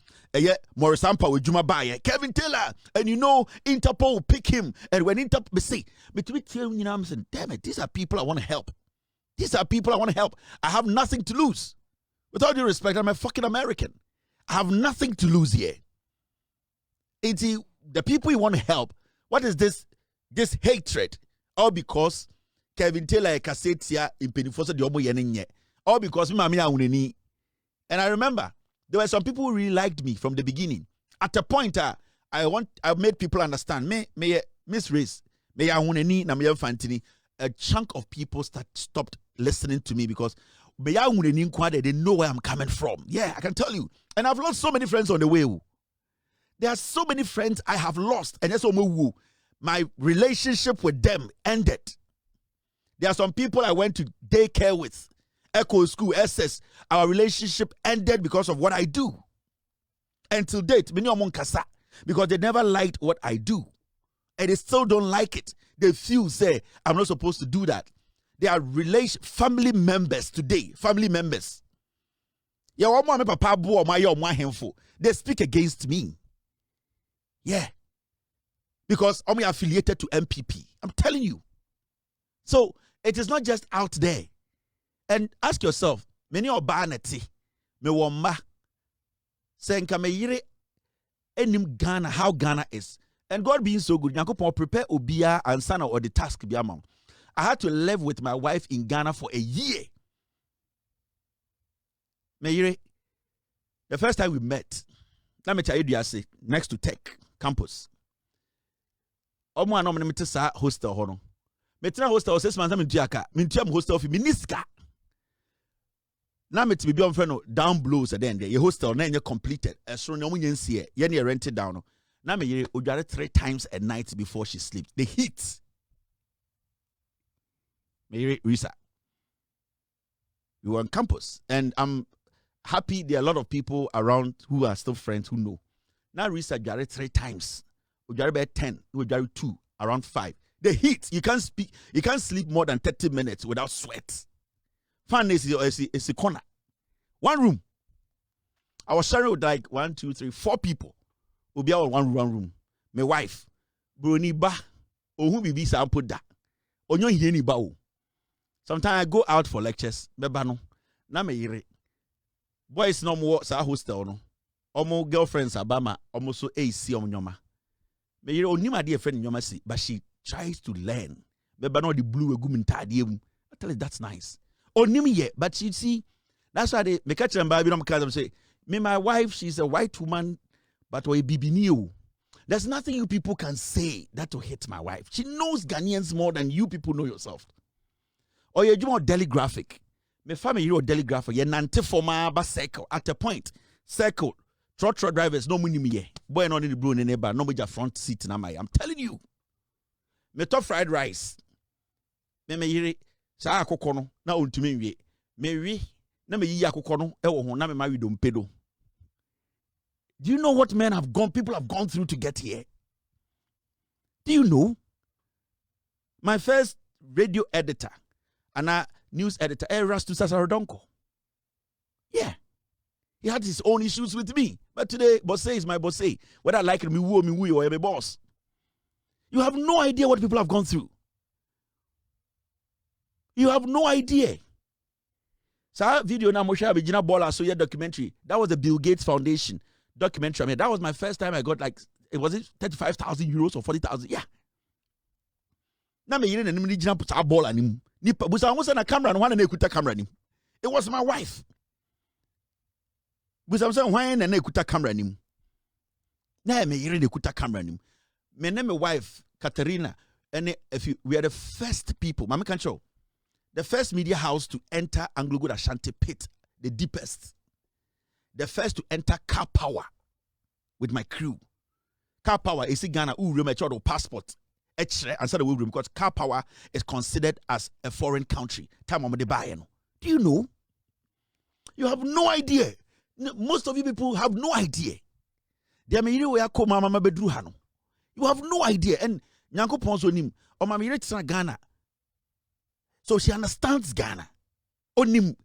Speaker 1: Morris Ampa with Juma Baye, Kelvin Taylor, and you know Interpol will pick him. And when Interpol say, you know, I'm saying, damn it, these are people I want to help. These are people I want to help. I have nothing to lose. With all due respect, I'm a fucking American. I have nothing to lose here. It's the people you want to help. What is this hatred? All because Kelvin Taylor Cassetia in Penifosa the Omo Yenye. All because Mammy Auneni. And I remember there were some people who really liked me from the beginning. At a point, I made people understand. May Miss Race, may Auneni, na me Fantini. A chunk of people stopped listening to me because they know where I'm coming from. Yeah, I can tell you. And I've lost so many friends on the way. There are so many friends I have lost. And that's what my relationship with them ended. There are some people I went to daycare with. Echo School, SS. Our relationship ended because of what I do. Until date, because they never liked what I do. And they still don't like it. They feel, say, I'm not supposed to do that. They are family members today. Family members. They speak against me. Yeah. Because I'm affiliated to MPP. I'm telling you. So it is not just out there. And ask yourself, many of banati, me woma, senka me yire enim Ghana, how Ghana is. And God being so good, Yankopon prepare Obia and Sana or the task be among. I had to live with my wife in Ghana for a year. Meyire, the first time we met, let me tell you, I say next to Tech campus. Omo anom me tesa hostel hono. Me tena hostel 6 months am duaka. Me ntuam hostel fi miniska. Na me ti be on friend no down blows at the end. Your hostel na enye completed. Esro no munyensie. Ye na rented down no. Na me yere odware 3 times a night before she sleeps. The heat. Me yere Risa. We were on campus and I'm happy there are a lot of people around who are still friends who know. Now Risa odware 3 times. Odware be 10, odware 2, around 5. The heat, you can't sleep more than 30 minutes without sweat. Fan is a corner. One room. I was sharing with like 1, 2, 3, 4 people. We'll be all one room. My wife, Bruni ba, who be put that. Onyo hieni ba o. Sometimes I go out for lectures. Bebano. Na me yire. Boys no more sa hostel no. Omo girlfriends abama. Omo so AC omnyoma. Me yire onima dear friend nyoma si, but she tries to learn. Bebano the blue egum. I tell you that's nice. Onimi ye, but you see, that's why they catch them by them say, me, my wife, she's a white woman, but we bibiniu. There's nothing you people can say that will hit my wife. She knows Ghanaians more than you people know yourself. Or you do more telegraphic. Me family you telegraphic. You nante forma ba circle at a point. Circle. Trotro drivers no money me. Boy not in the blue in the neighbor. No major front seat na my. I'm telling you. Me top fried rice. Me yiri sa akoko no na ontumi wie. Me wi na me yi akoko no e wo ho na me ma wi dompedo. Do you know what people have gone through to get here? Do you know? My first radio editor and a news editor, Erastu Sasarodonko. Yeah. He had his own issues with me. But today, Bosse is my Bosse. Whether I like me woo or I'm a boss. You have no idea what people have gone through. You have no idea. So video na Moshe Abijina Bola so documentary. That was the Bill Gates Foundation documentary. I mean, that was my first time I got like, it was 35,000 euros or 40,000. Yeah. Na me yire na nim ni gina put ball anim. Ni busa won say na camera no wan na ekuta camera nim. It was my wife. Busa say wan na ekuta camera nim. Na me yire na ekuta camera nim. Me na my wife Katerina and we are the first people, Mama can show. The first media house to enter Anglo-Good Ashanti pit, the deepest. The first to enter Car Power with my crew. Car Power is in Ghana, who remember passport. Answer the room because Car Power is considered as a foreign country. Do you know? You have no idea. Most of you people have no idea. They are me where I come mama bedru hano. You have no idea. And Nyanko Ponso nim, or Mami Retsana Ghana. So she understands Ghana. Onim.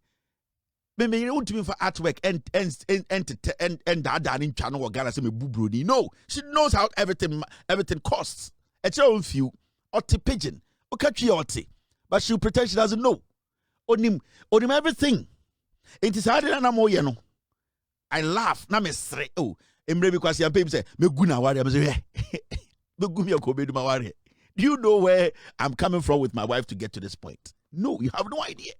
Speaker 1: Maybe you want to be for artwork and that in channel or Ghana say me bubroni. No, she knows how everything costs. It's your own few. Oti pigeon. Okachi oti. But she'll pretend she doesn't know. Onim everything. It is harder than no. I laugh. Na me sre. Oh, emre because your baby say me guna wari. I say me gumi okobe do mawari. Do you know where I'm coming from with my wife to get to this point? No, you have no idea.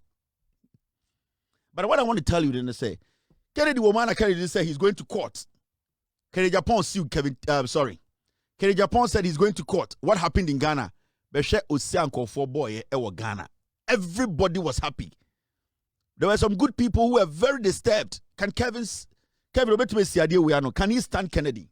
Speaker 1: But what I want to tell you, then they say, Kennedy woman, Kennedy say he's going to court. Kennedy Japan sued Kevin. Kennedy Japan said he's going to court. What happened in Ghana? Beshe Osianko for boy ewa Ghana. Everybody was happy. There were some good people who were very disturbed. Can Kevin he stand Kennedy?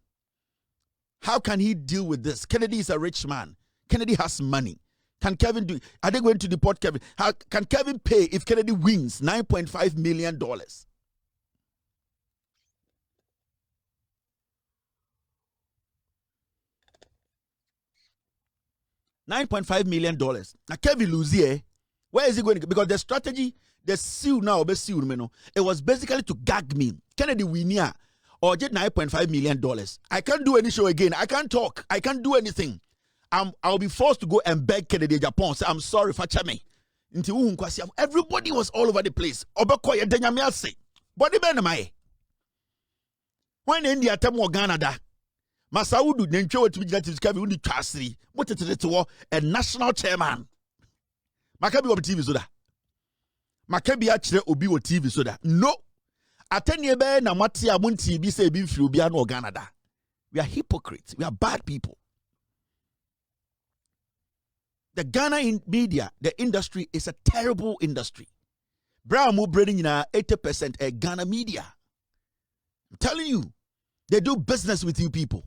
Speaker 1: How can he deal with this? Kennedy is a rich man. Kennedy has money. Can Kevin do? Are they going to deport Kevin? How can Kevin pay if Kennedy wins $9.5 million? $9.5 million. Now Kevin lose here. Where is he going to go? Because the strategy, the sue now, it was basically to gag me. Kennedy win here or get $9.5 million. I can't do any show again. I can't talk. I can't do anything. I'll be forced to go and beg Kennedy Japan. Say, I'm sorry, facha me. Everybody was all over the place. When India temo Ghana da, Masaudu nencho to be get Kevin undi chasri. What it to a national chairman. Makabi obi TV soda. Makabi achire obi o TV soda. No. Atenye be na mati amunti bi se bi mfiri obi anu Ghana da. We are hypocrites. We are bad people. The Ghana media, the industry is a terrible industry. Brown braiding in 80% a Ghana media. I'm telling you, they do business with you people.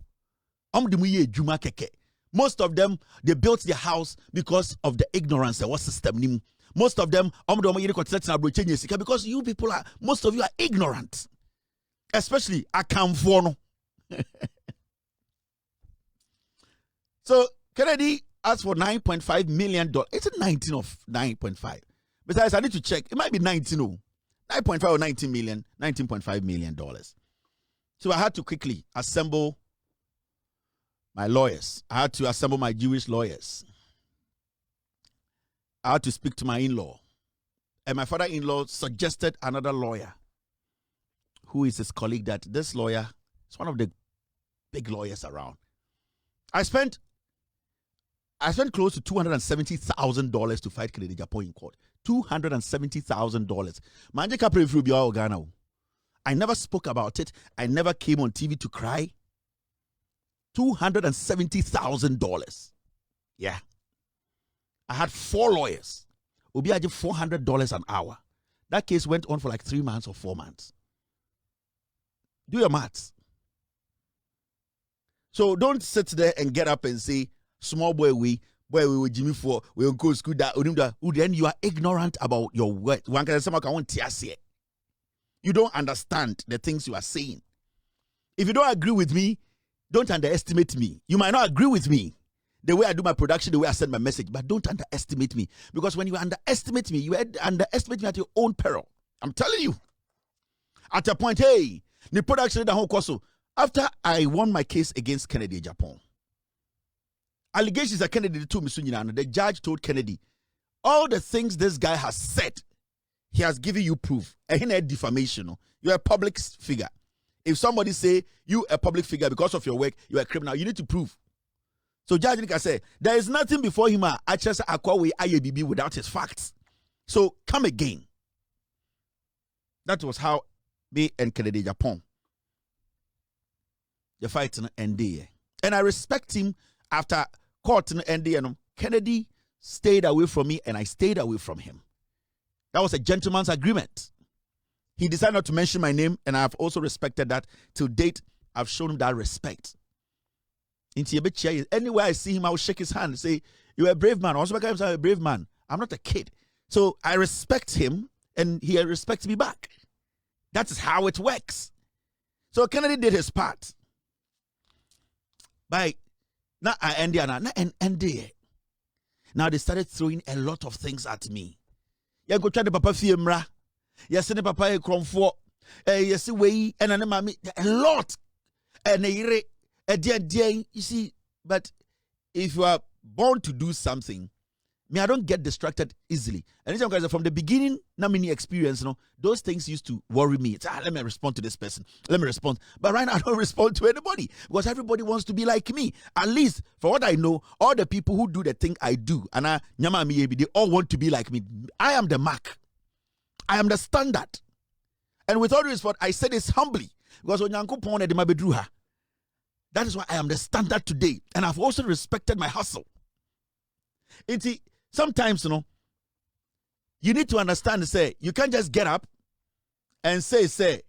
Speaker 1: Most of them, they built their house because of the ignorance. What system? Most of them, because you people are, most of you are ignorant. Especially Akamfono. So, Kennedy asked for $9.5 million. It's a 19 of 9.5. Besides, I need to check. It might be 19. 9.5 or 19 million, $19.5 million. So I had to quickly assemble my lawyers. I had to assemble my Jewish lawyers. I had to speak to my in-law. And my father-in-law suggested another lawyer who is his colleague, that this lawyer is one of the big lawyers around. I spent close to $270,000 to fight Kennedy Japan in court. $270,000. I never spoke about it. I never came on TV to cry. $270,000. Yeah. I had 4 lawyers. Obi had $400 an hour. That case went on for like 3 months or 4 months. Do your maths. So don't sit there and get up and say, small boy, we Jimmy for we go school that then you are ignorant about your word. You don't understand the things you are saying. If you don't agree with me, don't underestimate me. You might not agree with me the way I do my production, the way I send my message, but don't underestimate me. Because when you underestimate me, you underestimate me at your own peril. I'm telling you. At a point, hey, the production the whole course. After I won my case against Kennedy Japan, allegations that Kennedy told me, the judge told Kennedy, all the things this guy has said, he has given you proof. And defamation. You're a public figure. If somebody say you a public figure because of your work, you're a criminal, you need to prove. So Judge Nika said, there is nothing before him without his facts. So come again. That was how me and Kennedy Japan, the fight ended. And I respect him. After court ended, Kennedy stayed away from me and I stayed away from him. That was a gentleman's agreement. He decided not to mention my name, and I have also respected that. Till date, I've shown him that respect. Anywhere I see him, I will shake his hand and say, you're a brave man. Also, I'm a brave man. I'm not a kid. So I respect him, and he respects me back. That is how it works. So Kennedy did his part by Now I end there and there. Now they started throwing a lot of things at me. You go try the papa fiemra. Yes, the papa e kromfo. Yes, way and mami a lot. And a dear, you see, but if you are born to do something, I don't get distracted easily. And guys, from the beginning, not many experience, those things used to worry me. Let me respond to this person. Let me respond. But right now, I don't respond to anybody because everybody wants to be like me. At least, for what I know, all the people who do the thing I do, and they all want to be like me. I am the mark. I am the standard. And with all respect, I say this humbly because that is why I am the standard today. And I've also respected my hustle. Sometimes, you need to understand, say, you can't just get up and say,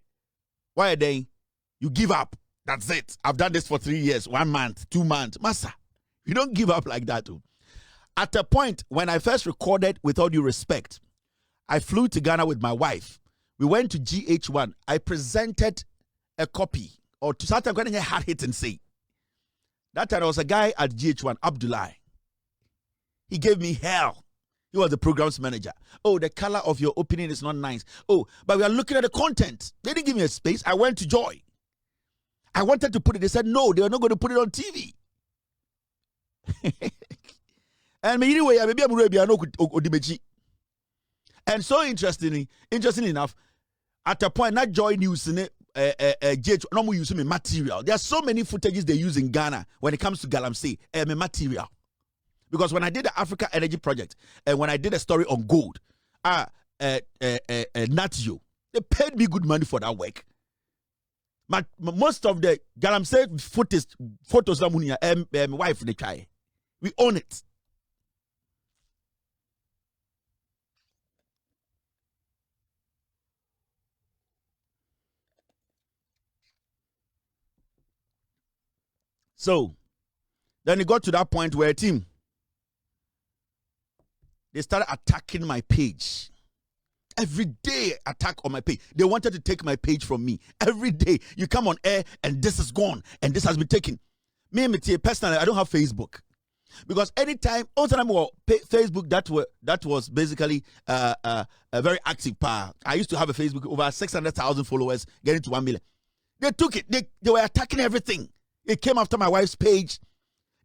Speaker 1: why are they? You give up. That's it. I've done this for 3 years, 1 month, 2 months. Massa, you don't give up like that. Too. At a point, when I first recorded With All Due Respect, I flew to Ghana with my wife. We went to GH1. I presented a copy, or to sometimes when I had hit and say. That time, there was a guy at GH1, Abdullah. He gave me hell. He was the programs manager. Oh, the color of your opening is not nice. Oh, but we are looking at the content. They didn't give me a space. I went to Joy. I wanted to put it. They said, no, they are not going to put it on TV. And anyway, and so interestingly enough, at a point, not Joy News in it, no more using material. There are so many footages they use in Ghana when it comes to Galamsey, material. Because when I did the Africa Energy Project and when I did a story on gold, Natio, they paid me good money for that work. But most of the Galamsey photos, my wife, they try. We own it. So, then it got to that point where they started attacking my page. Every day, attack on my page. They wanted to take my page from me. Every day, you come on air and this is gone and this has been taken. Me, personally, I don't have Facebook. Because anytime, Facebook, that was basically a very active part. I used to have a Facebook, over 600,000 followers, getting to 1 million. They took it. They were attacking everything. It came after my wife's page.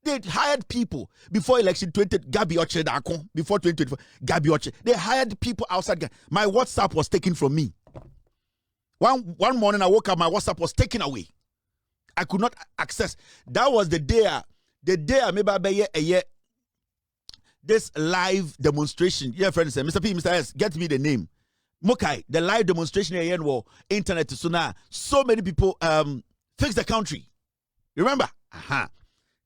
Speaker 1: They hired people before election 20, Gabi Oche Dako, before 2024, Gabi Oche. They hired people outside. My WhatsApp was taken from me. One morning I woke up, my WhatsApp was taken away. I could not access. That was the day I maybe this live demonstration. Yeah, friend said, Mr. P, Mr. S, get me the name. Mokai, the live demonstration here was internet. So now, so many people fix the country. Remember?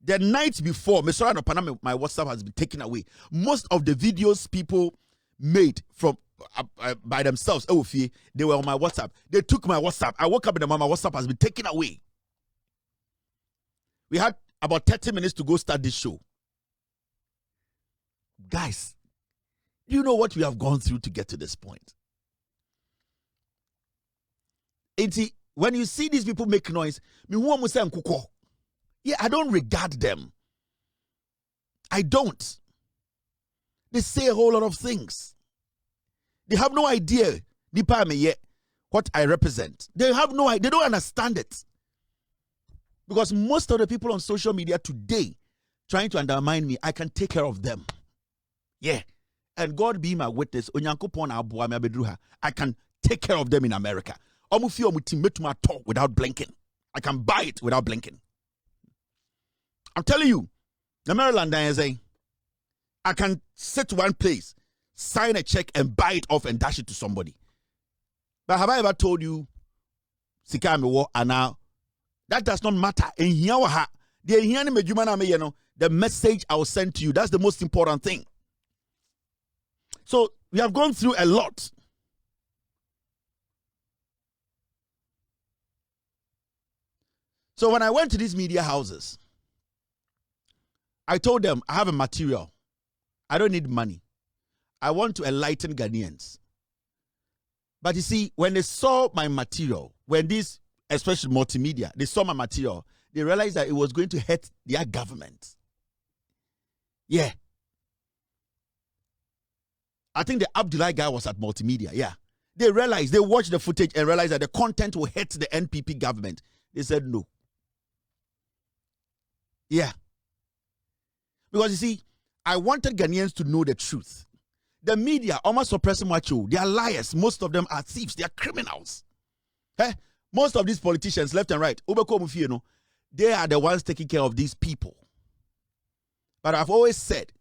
Speaker 1: The night before, my WhatsApp has been taken away. Most of the videos people made from by themselves, they were on my WhatsApp. They took my WhatsApp. I woke up in the morning, my WhatsApp has been taken away. We had about 30 minutes to go start this show. Guys, do you know what we have gone through to get to this point? When you see these people make noise, yeah, I don't regard them. I don't. They say a whole lot of things. They have no idea what I represent. They have no idea. They don't understand it. Because most of the people on social media today trying to undermine me, I can take care of them. Yeah. And God be my witness. I can take care of them in America. Talk without blinking. I can buy it without blinking. I'm telling you, the Maryland I can sit one place, sign a check and buy it off and dash it to somebody. But have I ever told you, Sikami and now that does not matter. The message I will send to you, that's the most important thing. So we have gone through a lot. So when I went to these media houses, I told them, I have a material. I don't need money. I want to enlighten Ghanaians. But you see, when they saw my material, when these, especially multimedia, they saw my material, they realized that it was going to hurt their government. Yeah. I think the Abdullah guy was at multimedia. Yeah. They realized, they watched the footage and realized that the content will hurt the NPP government. They said no. Yeah. Because you see, I wanted Ghanaians to know the truth. The media, almost suppressing macho, they are liars. Most of them are thieves. They are criminals. Most of these politicians, left and right, they are the ones taking care of these people. But I've always said,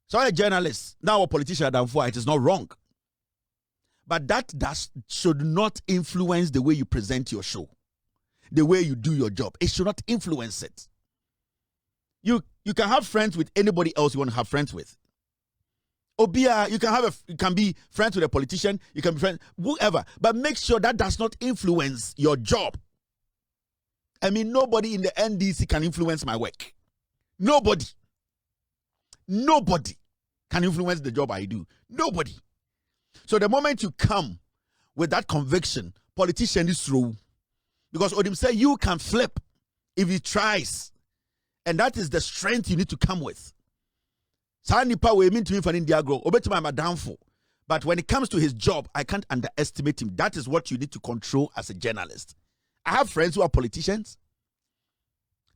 Speaker 1: so a journalist, now a politician, it is not wrong. But that should not influence the way you present your show, the way you do your job. It should not influence it. You can have friends with anybody else you want to have friends with. Obia, you can be friends with a politician, you can be friends, whoever, but make sure that does not influence your job. I mean, nobody in the NDC can influence my work. Nobody can influence the job I do. Nobody. So the moment you come with that conviction, politician is through. Because Odim said you can flip if he tries. And that is the strength you need to come with. Sanipa we mean to me for India grow. Obetima my downfall. But when it comes to his job, I can't underestimate him. That is what you need to control as a journalist. I have friends who are politicians,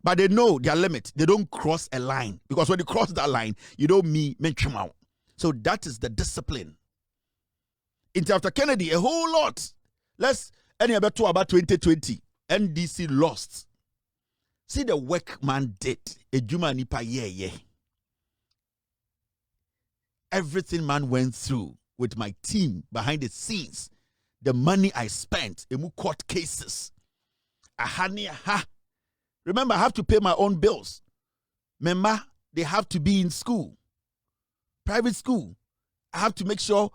Speaker 1: but they know their limit. They don't cross a line. Because when you cross that line, you know me, mention out. So that is the discipline. After Kennedy, a whole lot. Let's about 2020. NDC lost. See the work man did. Ejuma nipa yeah. Everything man went through with my team behind the scenes. The money I spent, emu court cases. Remember, I have to pay my own bills. Remember, they have to be in school. Private school. I have to make sure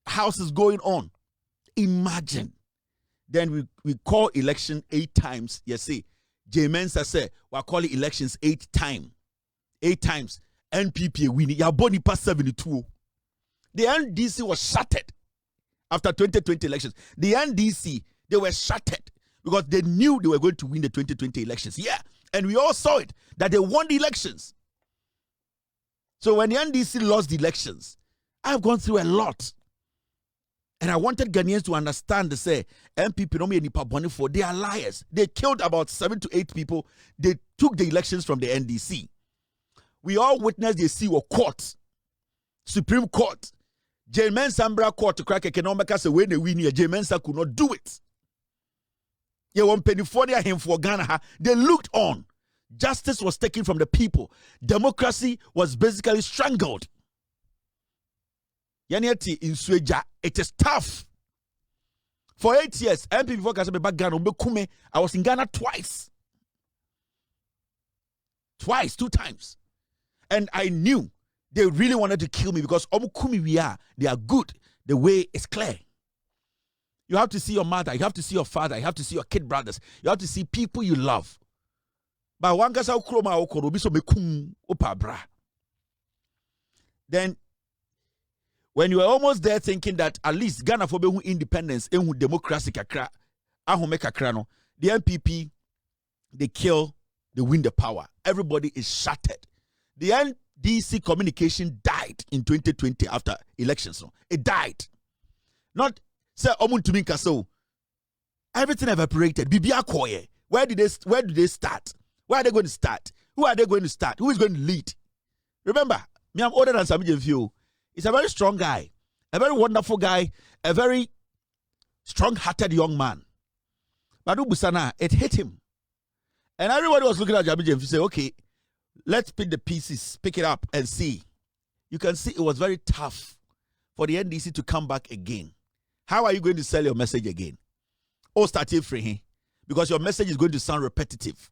Speaker 1: house is going on. Imagine. Then we call election 8 times. You see, J. Mensa said, we're calling elections 8 times. 8 times. NPP winning. Yaboni past 72. The NDC was shattered after 2020 elections. The NDC, they were shattered because they knew they were going to win the 2020 elections. Yeah. And we all saw it, that they won the elections. So when the NDC lost the elections, I've gone through a lot. And I wanted Ghanaians to understand, they say, MPP no me nipa boni for, they are liars. They killed about 7 to 8 people. They took the elections from the NDC. We all witnessed the CWO court, Supreme Court, J. Mensa court to crack economic as a way they win here. J. Mensa could not do it. Yeah, one penny for him for Ghana. They looked on. Justice was taken from the people. Democracy was basically strangled. Yaniati in Sweja, it is tough. For 8 years, MPP for Ghana, I was in Ghana twice. 2 times. And I knew they really wanted to kill me because they are good. The way is clear. You have to see your mother, you have to see your father, you have to see your kid brothers, you have to see people you love. But one gasa ukroma okoro so mekum opabra. Then when you were almost there thinking that at least Ghana for behu independence, ehu democracy kakra, ahome kakra no, the NPP, they kill, they win the power. Everybody is shattered. The NDC communication died in 2020 after elections. No? It died. Not say omuntuminka so. Everything evaporated. Bibia koye. Where do they start? Where are they going to start? Who are they going to start? Who is going to lead? Remember, me, I'm older than Samiji View. He's a very strong guy, a very wonderful guy, a very strong-hearted young man. But Busana, it hit him. And everybody was looking at Jamiji and say, okay, let's pick the pieces, pick it up and see. You can see it was very tough for the NDC to come back again. How are you going to sell your message again? Oh, start it free. Because your message is going to sound repetitive.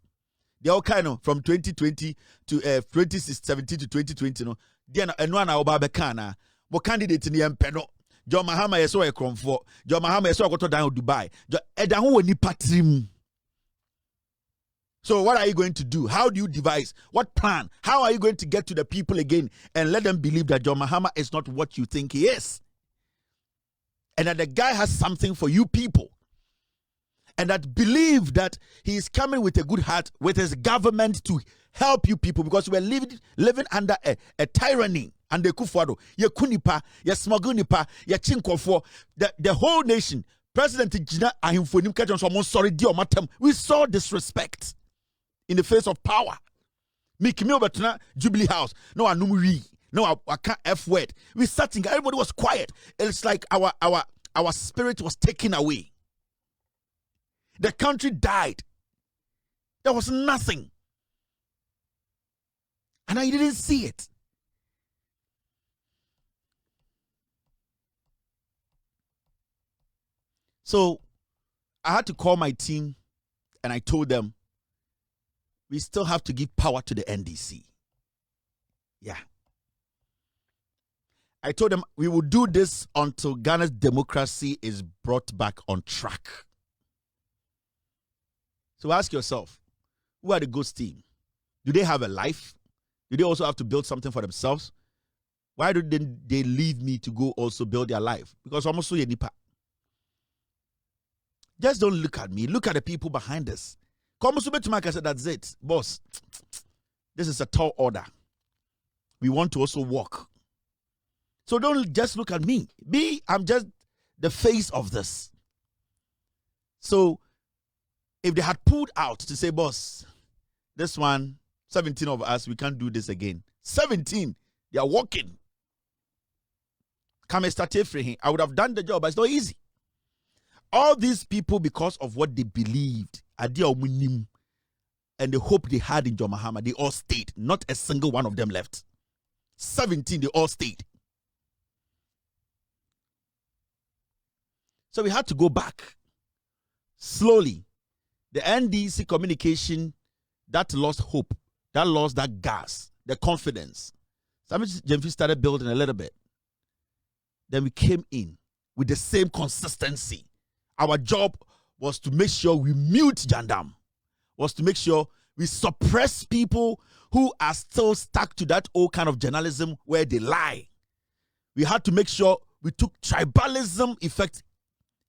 Speaker 1: They all kind of from 2020 to 2017 to 2020. No, then and one Obabekana, but candidate in the Empeno. John Mahama is so a comfort. John Mahama is so go to down Dubai. Edahu ni patrim. So what are you going to do? How do you devise? What plan? How are you going to get to the people again and let them believe that John Mahama is not what you think he is? And that the guy has something for you people. and that believe that he is coming with a good heart with his government to help you people, because we're living under a tyranny. And the Kufuado, ye kunipa, ye smogunipa, ye chinkofo, the whole nation. President Gina Ahimfonim Kajon so sorry dio matem. We saw disrespect in the face of power. Make me over to Jubilee House. No anumri. No, I can't F word. We sat in, everybody was quiet. It's like our spirit was taken away. The country died. There was nothing. And I didn't see it. So I had to call my team and I told them, we still have to give power to the NDC. Yeah. I told them we will do this until Ghana's democracy is brought back on track. So ask yourself, who are the ghost team? Do they have a life? Do they also have to build something for themselves? Why didn't they leave me to go also build their life? Because almost so nipa. Just don't look at me. Look at the people behind us. Come to Mark, I said, that's it. Boss, this is a tall order. We want to also walk. So don't just look at me. I'm just the face of this. So if they had pulled out to say, boss, this one, 17 of us, we can't do this again. 17, they are walking. Come and start free. I would have done the job, but it's not easy. All these people, because of what they believed, and the hope they had in John Mahama, they all stayed. Not a single one of them left. 17, they all stayed. So we had to go back. Slowly. The NDC communication, that lost hope, that lost that gas, the confidence. Some Jemfi started building a little bit. Then we came in with the same consistency. Our job was to make sure we mute Jandam, was to make sure we suppress people who are still stuck to that old kind of journalism where they lie. We had to make sure we took tribalism effect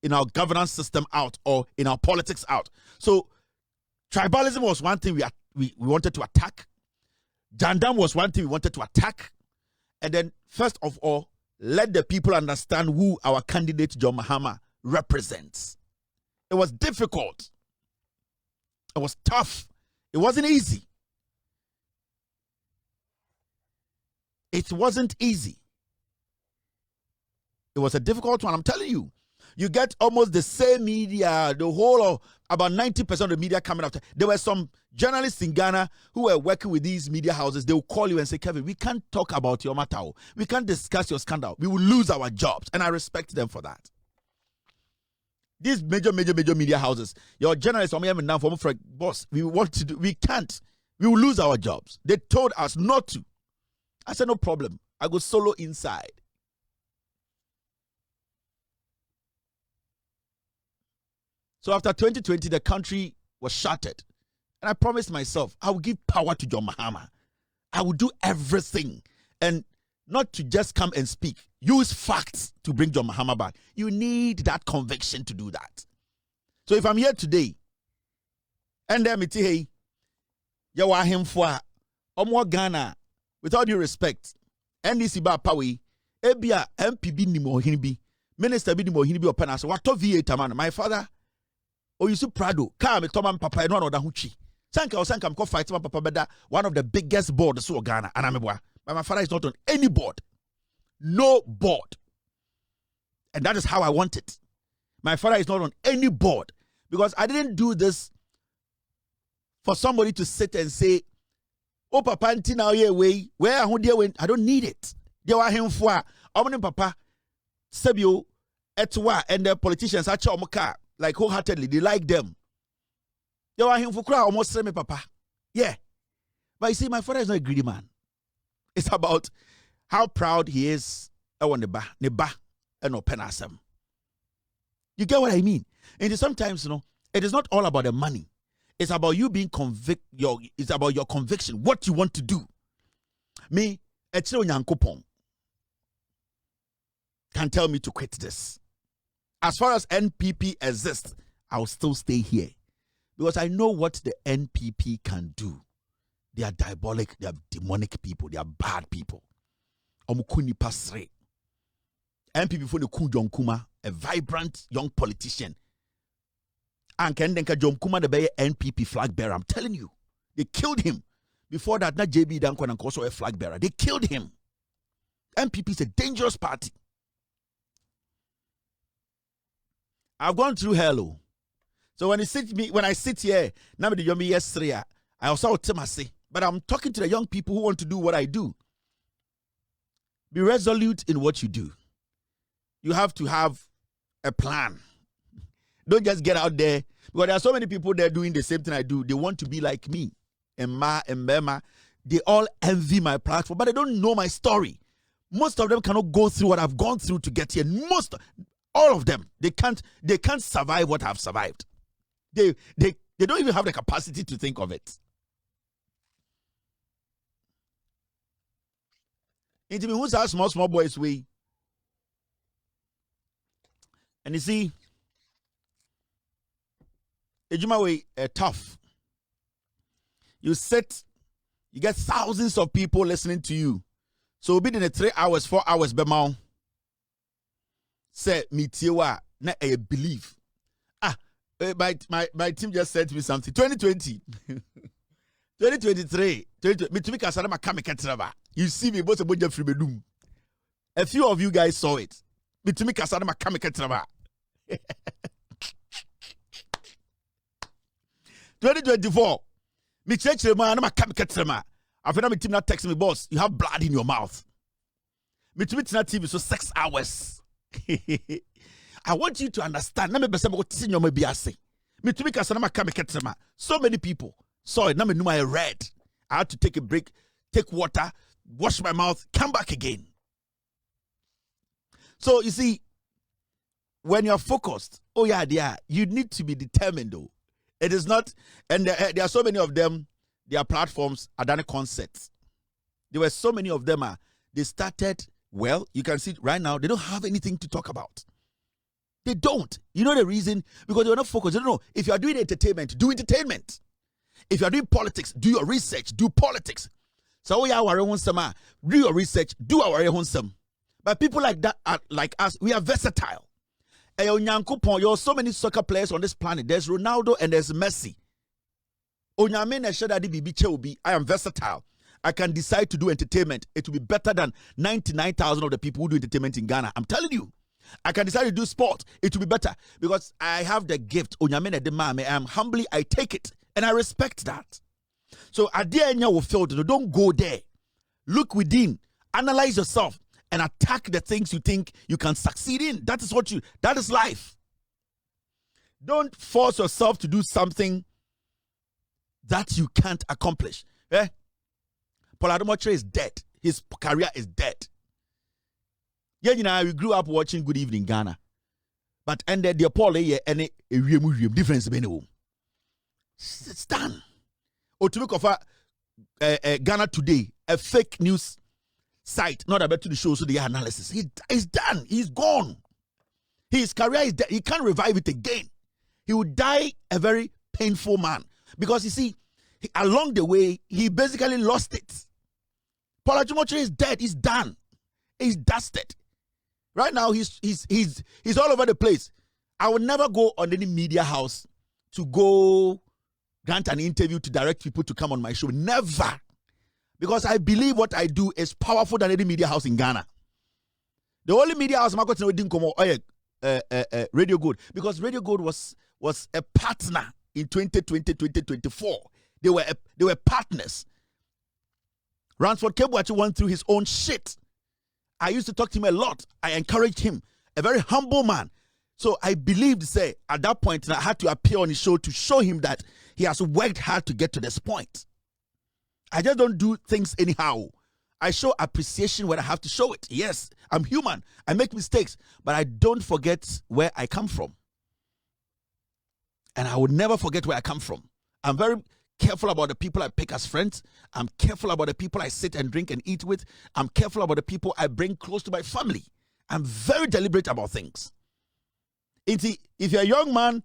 Speaker 1: in our governance system out, or in our politics out. So tribalism was one thing we wanted to attack. Jandam was one thing we wanted to attack. And then first of all, let the people understand who our candidate John Mahama represents. It was difficult. It was tough. It wasn't easy. It wasn't easy. It was a difficult one. I'm telling you. You get almost the same media, the whole of about 90% of the media coming after. There were some journalists in Ghana who were working with these media houses. They will call you and say, Kelvin, we can't talk about your matter. We can't discuss your scandal. We will lose our jobs. And I respect them for that. These major media houses, your journalists, boss, we can't. We will lose our jobs. They told us not to. I said, no problem. I go solo inside. So after 2020, the country was shattered. And I promised myself, I will give power to John Mahama. I will do everything. And not to just come and speak. Use facts to bring John Mahama back. You need that conviction to do that. So if I'm here today, and then me hey, you are him for Omo Ghana, with all due respect, NDC ba pawi, ebia MPB ni mo hinibi, minister bi ni mo hinibi opana so wato V8 man. My father, oh, you so Prado, car me Toman Papa and one of the Huchi. Sanka ko fight my Papa Beda, one of the biggest boards so Ghana, and I'm a but my father is not on any board. No board. And that is how I want it. My father is not on any board. Because I didn't do this for somebody to sit and say, oh, Papa, auntie now here way, where I don't need it. They were him for Papa, Sebio, Etwa, and the politicians at Chomoka, like wholeheartedly, they like them. They were him for cry almost say me, Papa. Yeah. But you see, my father is not a greedy man. It's about how proud he is on the ba and open asem. You get what I mean? And sometimes, it is not all about the money. It's about you being it's about your conviction, what you want to do. Me, Echiro Nyankopon can tell me to quit this. As far as NPP exists, I'll still stay here. Because I know what the NPP can do. They are diabolic, they are demonic people, they are bad people. Omukuni Pasre. NPP for the John Kuma, a vibrant young politician. And Kendenka John Kuma the NPP flag bearer. I'm telling you, they killed him. Before that, not JB Dankwan and also a flag bearer. They killed him. NPP is a dangerous party. I've gone through hell. So when I sit here, now the yomi yesterday, I also tell myself, but I'm talking to the young people who want to do what I do. Be resolute in what you do. You have to have a plan. Don't just get out there, because there are so many people there doing the same thing I do. They want to be like me. Emma and Bema, they all envy my platform, but they don't know my story. Most of them cannot go through what I've gone through to get here. All of them, they can't survive what I've survived. They don't even have the capacity to think of it. Into me, who's our small boys way? And you see, Ejuma way tough. You sit, you get thousands of people listening to you. So we'll be in 3 hours, 4 hours, Bemau. Say, me tiwa, na I believe. My team just said to me something. 2020, 2023, you see me, both about free bedroom. A few of you guys saw it. 2024, me church man, I'm a kamikatrama. I've never team not text me, boss. You have blood in your mouth. Me to meet TV so 6 hours. I want you to understand. So many people saw it. I read. I had to take a break, take water, wash my mouth, come back again. So you see, when you're focused, you need to be determined though. It is not, and there are so many of them, their platforms are done concerts. There were so many of them, they started, well, you can see right now, they don't have anything to talk about. They don't. You know the reason? Because they were not focused. They don't know. If you are doing entertainment, do entertainment. If you are doing politics, do your research, do politics. So we are do your research, do our own. But people like that, like us, we are versatile. There are so many soccer players on this planet. There's Ronaldo and there's Messi. I am versatile. I can decide to do entertainment. It will be better than 99,000 of the people who do entertainment in Ghana. I'm telling you. I can decide to do sport. It will be better because I have the gift. I take it and I respect that. So don't go there. Look within. Analyze yourself and attack the things you think you can succeed in. That is life. Don't force yourself to do something that you can't accomplish. Paul Adomotre is dead. His career is dead. Yeah, we grew up watching Good Evening Ghana. But ended the Paul and a difference. It's done. Or to look of Ghana Today, a fake news site, not about to the show, so the analysis. He's done. He's gone. His career is dead. He can't revive it again. He will die a very painful man. Because you see, along the way, he basically lost it. Paul Adomotre is dead. He's done. He's dusted. Right now, he's all over the place. I will never go on any media house to go grant an interview to direct people to come on my show. Never. Because I believe what I do is powerful than any media house in Ghana. The only media house didn't come Radio Good. Because Radio Good was a partner in 2020, 2024. They were partners. Ransford Kebuachi went through his own shit. I used to talk to him a lot. I encouraged him. A very humble man. So I believed, at that point, I had to appear on his show to show him that he has worked hard to get to this point. I just don't do things anyhow. I show appreciation when I have to show it. Yes, I'm human. I make mistakes. But I don't forget where I come from. And I will never forget where I come from. I'm very careful about the people I pick as friends. I'm careful about the people I sit and drink and eat with. I'm careful about the people I bring close to my family. I'm very deliberate about things. If you're a young man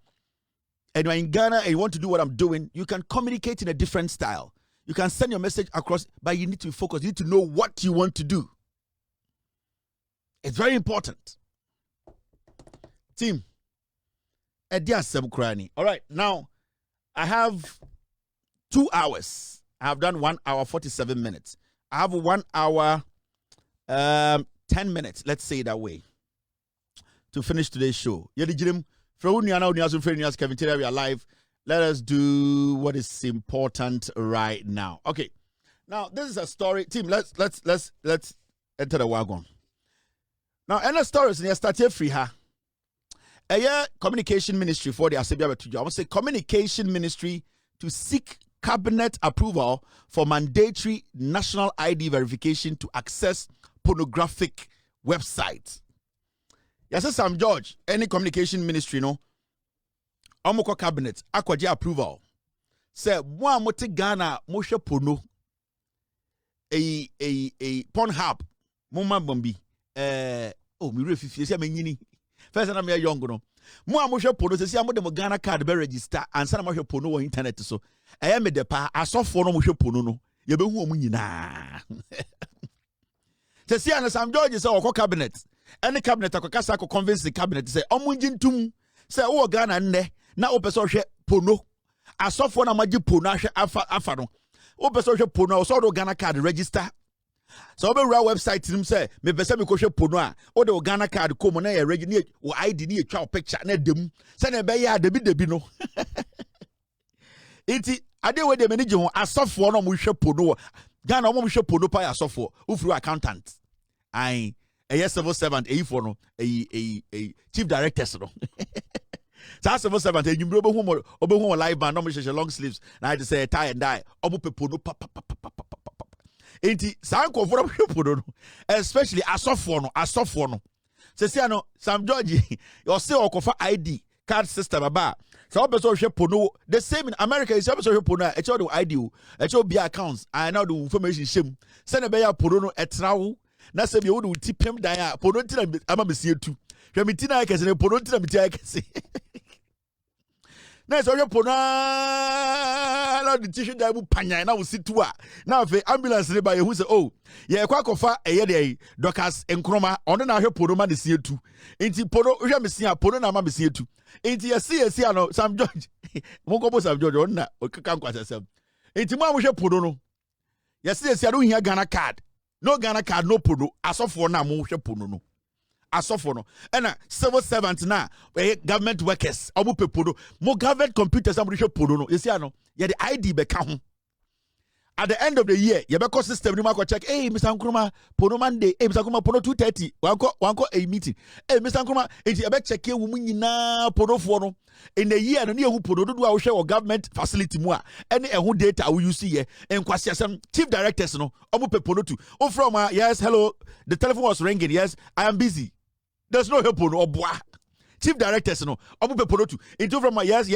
Speaker 1: and you're in Ghana and you want to do what I'm doing, you can communicate in a different style. You can send your message across, but you need to focus. You need to know what you want to do. It's very important. Team. All right, now I have 2 hours. I have done 1 hour 47 minutes. I have 1 hour 10 minutes. Let's say it that way. To finish today's show. Kelvin, we are live. Let us do what is important right now. Okay. Now, this is a story. Team, let's enter the wagon. Now, and the story is in the free her. A communication ministry for the Asabia to I want to say communication ministry to seek cabinet approval for mandatory national ID verification to access pornographic websites. Yes, Sam George, any communication ministry, no. Omoko cabinet, akwaje approval. Say, wa mote Ghana, moshe pono. A Pornhub, moma bombi. Mi refifi, se amenyini. First time me young no. Mo amoshe pono, se amo dem Ghana card be register, ansa na mohwe pono on internet so. Me de pa, asofo no mohwe pono no. Ye be hu omu nyina. Se si an Sam George say okọ cabinet. Any cabinet akokasa ko convince the cabinet say omunjintum say wo Ghana nne na opeso hwe pono asofo na magi pono ahwe afa no opeso hwe pono o so do Ghana card register so obe ra website nim say me pese me ko hwe pono a o de Ghana card ko mo na ye register wo ID ni etwa picture na dem say na be ya debi no iti ade we de me ni je ho asofo no mo hwe pono Ghana mo hwe pono pa asofo ufuru accountant ai a civil servant, for no, a chief director, no. So civil servant, you bro who live band, no long sleeves. Now I just say tie and die. Obu pepo no pa. Enti sanko for no, especially asofo no. Se no, Sam George, you say okofa ID card system aba. So obeso hwe pono the same in America. Is obeso hwe pono e cho do ID o, e cho be accounts. I now do information shame. Send be ya pono no etrawo. Na se bi wo do tipem dan a pono ntina ama mesie tu hwe mitina akese ne pono ntina mitia akese na so hwe pono na de tissue dan bu panyan na wo situ a na fe ambulance ne ba ye hu se oh ye kwa kofa eye de doctors enkroma ono na hwe pono ma de sie tu enti pono hwe mesie a pono na ma mesie tu enti ye no Sam George mo ko bo Sam George on na o kaka nkwasasam enti mo hwe pono no ye see do hia Ghana card. No Ghana card, no pono. Asofo na mo hwe pono no. Asofo no. Ena civil servant na government workers. Omo pe pono. Mo government computers am hwe pono no. You see ano? Ye the ID be ka ho. At the end of the year, you be call system ni ma ko check. Hey, Mr. Nkrumah, pono Monday. Hey, Mr. Nkrumah, pono 2:30. Wanko a meeting. Hey, Mr. Nkrumah, enti you be check e wo mu nyina pono fo no. In the year no ehu pono do a wo hwe government facility mu a any ehu data we use here enkwasi asem chief directors no omo pe pono tu o from yes hello the telephone was ringing yes I am busy there's no help pono oboa chief directors no omo pe pono tu into from yes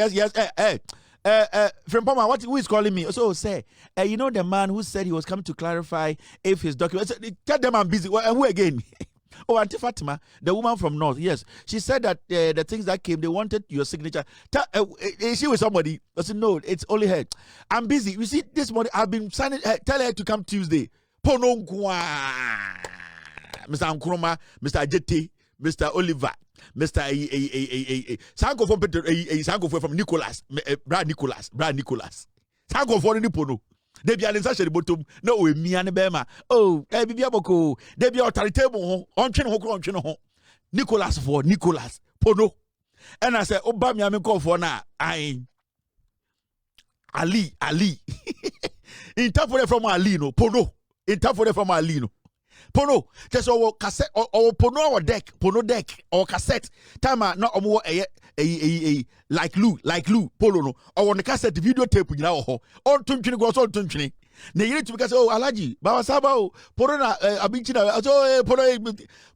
Speaker 1: from Pama, who is calling me? So say, you know the man who said he was coming to clarify if his documents. Tell them I'm busy. Well, who again? Oh, Auntie Fatima, the woman from North. Yes, she said that the things that came, they wanted your signature. Is she with somebody? I said no, it's only her. I'm busy. You see, this morning I've been signing. Tell her to come Tuesday. Ponongwa, Mr. Nkrumah, Mr. Ajete, Mr. Oliver. Mr. Sanko from Peter, Sanko from Nicholas, Brad Nicholas. Sanko for the Pono. They be an inside the bottom. No, me and Bema. Oh, Bibi Aboko. They be out table on Chino. Nicholas for Nicholas Pono. And I said, Obama, I'm call for now. Ali. In time for from Alino, Pono. In time for from Alino. Pono, just our cassette or pono or deck, pono deck or cassette. Tama not more like Lou, polo no, or on the cassette videotape you know, on tunchini goes on tunchini. Ne you need to because Alaji, Bawasaba, Porona, Abichina,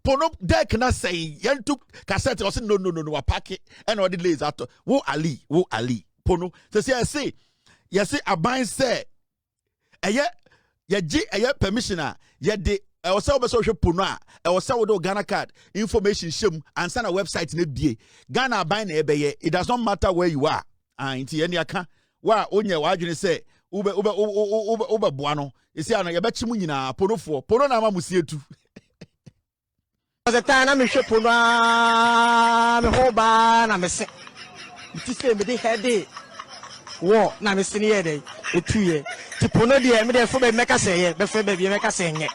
Speaker 1: pono deck na say, yan took cassette or say no, a packet and all the lays after. Wo Ali, Pono. So say, yes, a bind say, a ye permissioner, yet de. I was so pono I was so Ghana card information shim and send a website in Ghana buying it does not matter where you are inti eni aka wa onye wa adwene say ube boa no esi ano ye bechi mu nyina pono na ama musietu
Speaker 4: the time I'm sure pono me ho ba na me se ti say me dey head wo na me se ne dey etuye ti pono dey me dey fo be meka say ye be fo be meka say nye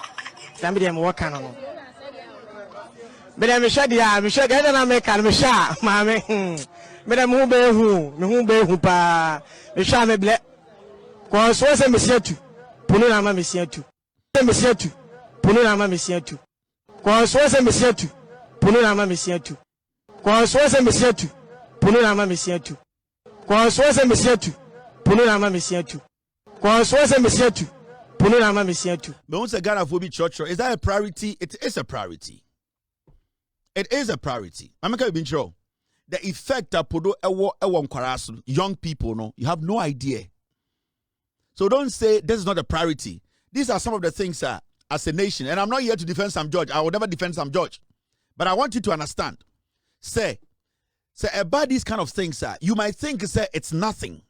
Speaker 4: na me dey me work no me dey me sha dia me sha ga na me kan me sha ma me me hu be hu pa me sha me ble ko so se me siatu pono na ma me siatu me siatu pono na ma me siatu ko so se me siatu pono na ma me siatu ko so se me siatu pono na ma me siatu ko so se me siatu pono na ma me siatu ko so se me siatu pono na ma me siatu
Speaker 1: me won say Ghana for be church is that a priority? It is a priority. It is a priority. Ameka be sure the effect that podo ewo nkwaraso young people no you have no idea. So don't say this is not a priority. These are some of the things as a nation, and I'm not here to defend some judge. I will never defend some judge, but I want you to understand. Say about these kind of things, you might think it's nothing,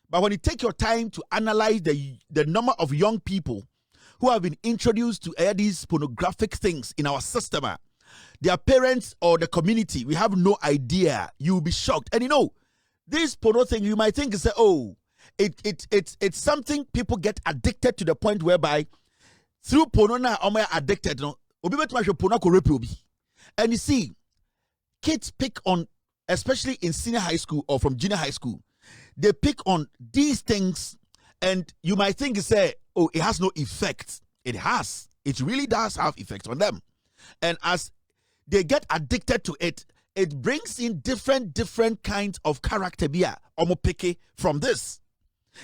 Speaker 1: but when you take your time to analyze the number of young people who have been introduced to these pornographic things in our system, their parents or the community, we have no idea. You'll be shocked. And you know, this porno thing, you might think it's something people get addicted to the point whereby through porno na addicted no obi betima hwe porno ko rape obi. And you see, kids pick on, especially in senior high school or from junior high school, they pick on these things, and you might think it has no effect. It has. It really does have effect on them. And as they get addicted to it, it brings in different kinds of character bia omo pick from this.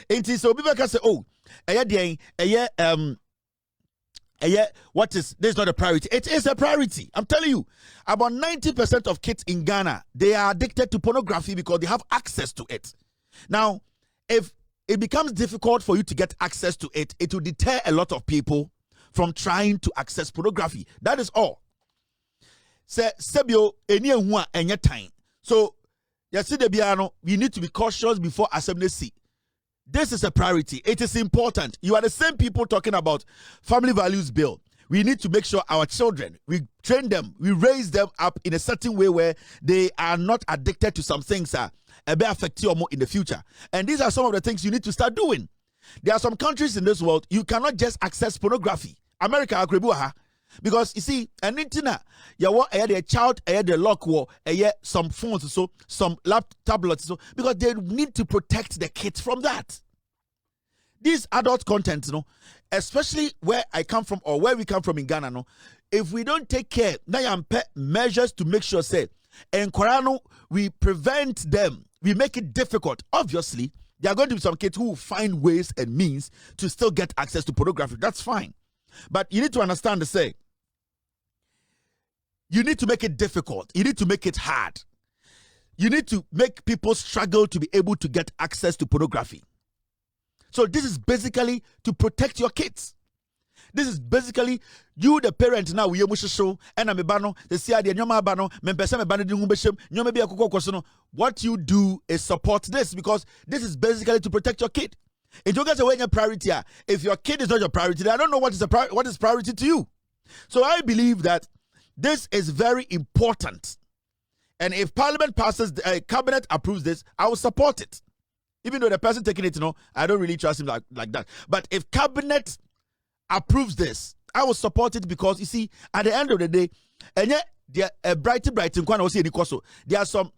Speaker 1: And so people can say, what is this? Not a priority. It is a priority. I'm telling you, about 90% of kids in Ghana, they are addicted to pornography because they have access to it. Now, if it becomes difficult for you to get access to it, it will deter a lot of people from trying to access pornography. That is all. Sebio eni ehua enye time. So, yasi de biano, we need to be cautious before assembly. This is a priority. It is important. You are the same people talking about family values bill. We need to make sure our children, we train them, we raise them up in a certain way where they are not addicted to some things that may affect you more in the future. And these are some of the things you need to start doing. There are some countries in this world, you cannot just access pornography. America, Akrebuaha. Because you see, an internet, a child, the lock war, some phones, so some tablets, so because they need to protect the kids from that. These adult content, especially where I come from or where we come from in Ghana, if we don't take care, now measures to make sure, and Korano, we prevent them, we make it difficult. Obviously, there are going to be some kids who will find ways and means to still get access to pornography. That's fine. But you need to understand you need to make it difficult. You need to make it hard. You need to make people struggle to be able to get access to pornography. So this is basically to protect your kids. This is basically you, the parent, now we show and I'm a bano, the CID, nyoma bano, membesa bano di humbeshim, nyoma be akoko kosono. What you do is support this because this is basically to protect your kid. It don't get away your priority. If your kid is not your priority, I don't know what is priority to you. So I believe that this is very important. And if Parliament passes, the Cabinet approves this, I will support it. Even though the person taking it, I don't really trust him like that. But if Cabinet approves this, I will support it because, you see, at the end of the day, and yet, there are some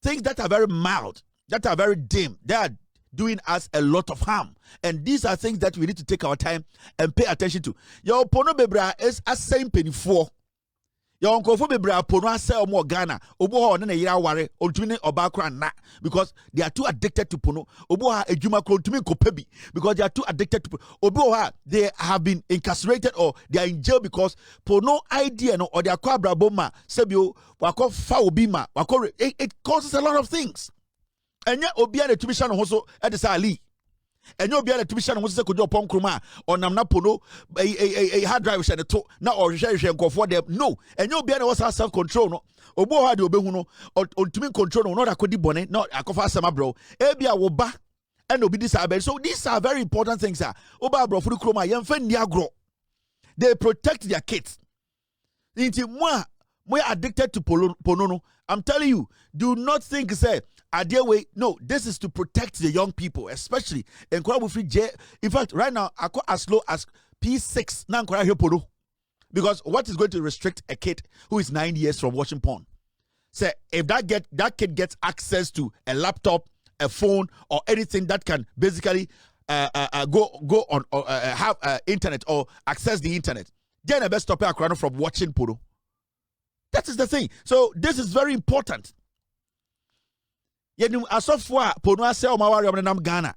Speaker 1: things that are very mild, that are very dim. They are doing us a lot of harm. And these are things that we need to take our time and pay attention to. Your pono bebra is a same penny for. Your uncle for bebra pono sell more Ghana. Obo na yira ware ontumi obakra na because they are too addicted to pono. Obo ha ejuma kro ontumi kopebi because they are too addicted to pono. Obo ha they have been incarcerated or they are in jail because pono idea no or they are kwabra boma sebio wako fa obi ma wako it causes a lot of things. And yet obia the tumisha no hoso at the sali. And you'll be able to be sure to go upon Kruma or Namnapono, a hard drive shed now or share go for them. No, and you'll be able to self control. No, or bo had your behuno or to me control, not a codi bonnet, not a cofa sama bro. Ebia will back and will be disabled. So these are very important things. Oba bro for the Kroma, young Fendiagro. They protect their kids. Into moi addicted to ponono. I'm telling you, do not think say idea way. No, this is to protect the young people, especially in Kwabufri. In fact, right now I go as low as P6 now pono. Because what is going to restrict a kid who is 9 years from watching porn? Say if that kid gets access to a laptop, a phone, or anything that can basically go on or have internet or access the internet, then I best stop a from watching porno. That is the thing. So this is very important. Yenim asofo a pono ase o maware omnam Ghana.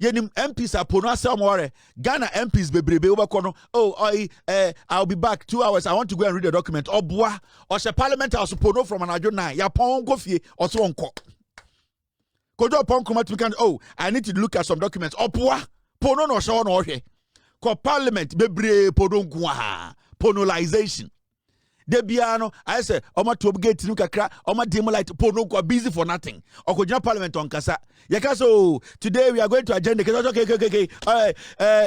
Speaker 1: Yenim MPs a pono ase o maware. Ghana MPs bebrebe obakono. I'll be back 2 hours. I want to go and read the document. Obwa or she parliament house pono from anajo 9. Ya pon go fie or so onko. Kojo pon come to can I need to look at some documents. Obwa pono no show no hwe. Ko parliament bebre pono nko ponolization. Debiano, I say, Oma to get to Nukakra, Oma Dimolite, Pono, busy for nothing. Okojina Parliament on Kasa. Yakaso, today we are going to agenda. Okay.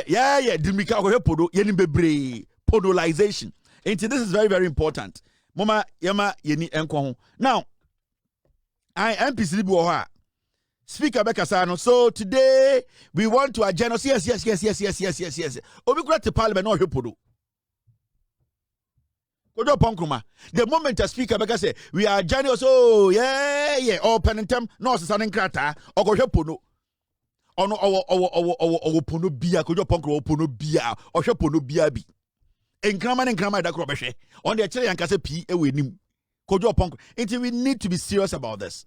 Speaker 1: Yeah, Dimika Podo, Yenimbebre, Podolization. And this is very, very important. Mama, Yama, Yeni, Enko. Now, I am PCB. Speaker Bekasano. So today we want to agenda. Yes. Obi to Parliament, no Podo. The moment a speaker because say we are January, so yeah, or penentem, no, Sanin Krata, or Gopono, or no, or Pono Bia, Kojo Ponko, Pono Bia, or Shopono Bia B. And Grammar that Robeshe, on the Chilean Casa P, a winning Kojo Ponko. Until we need to be serious about this.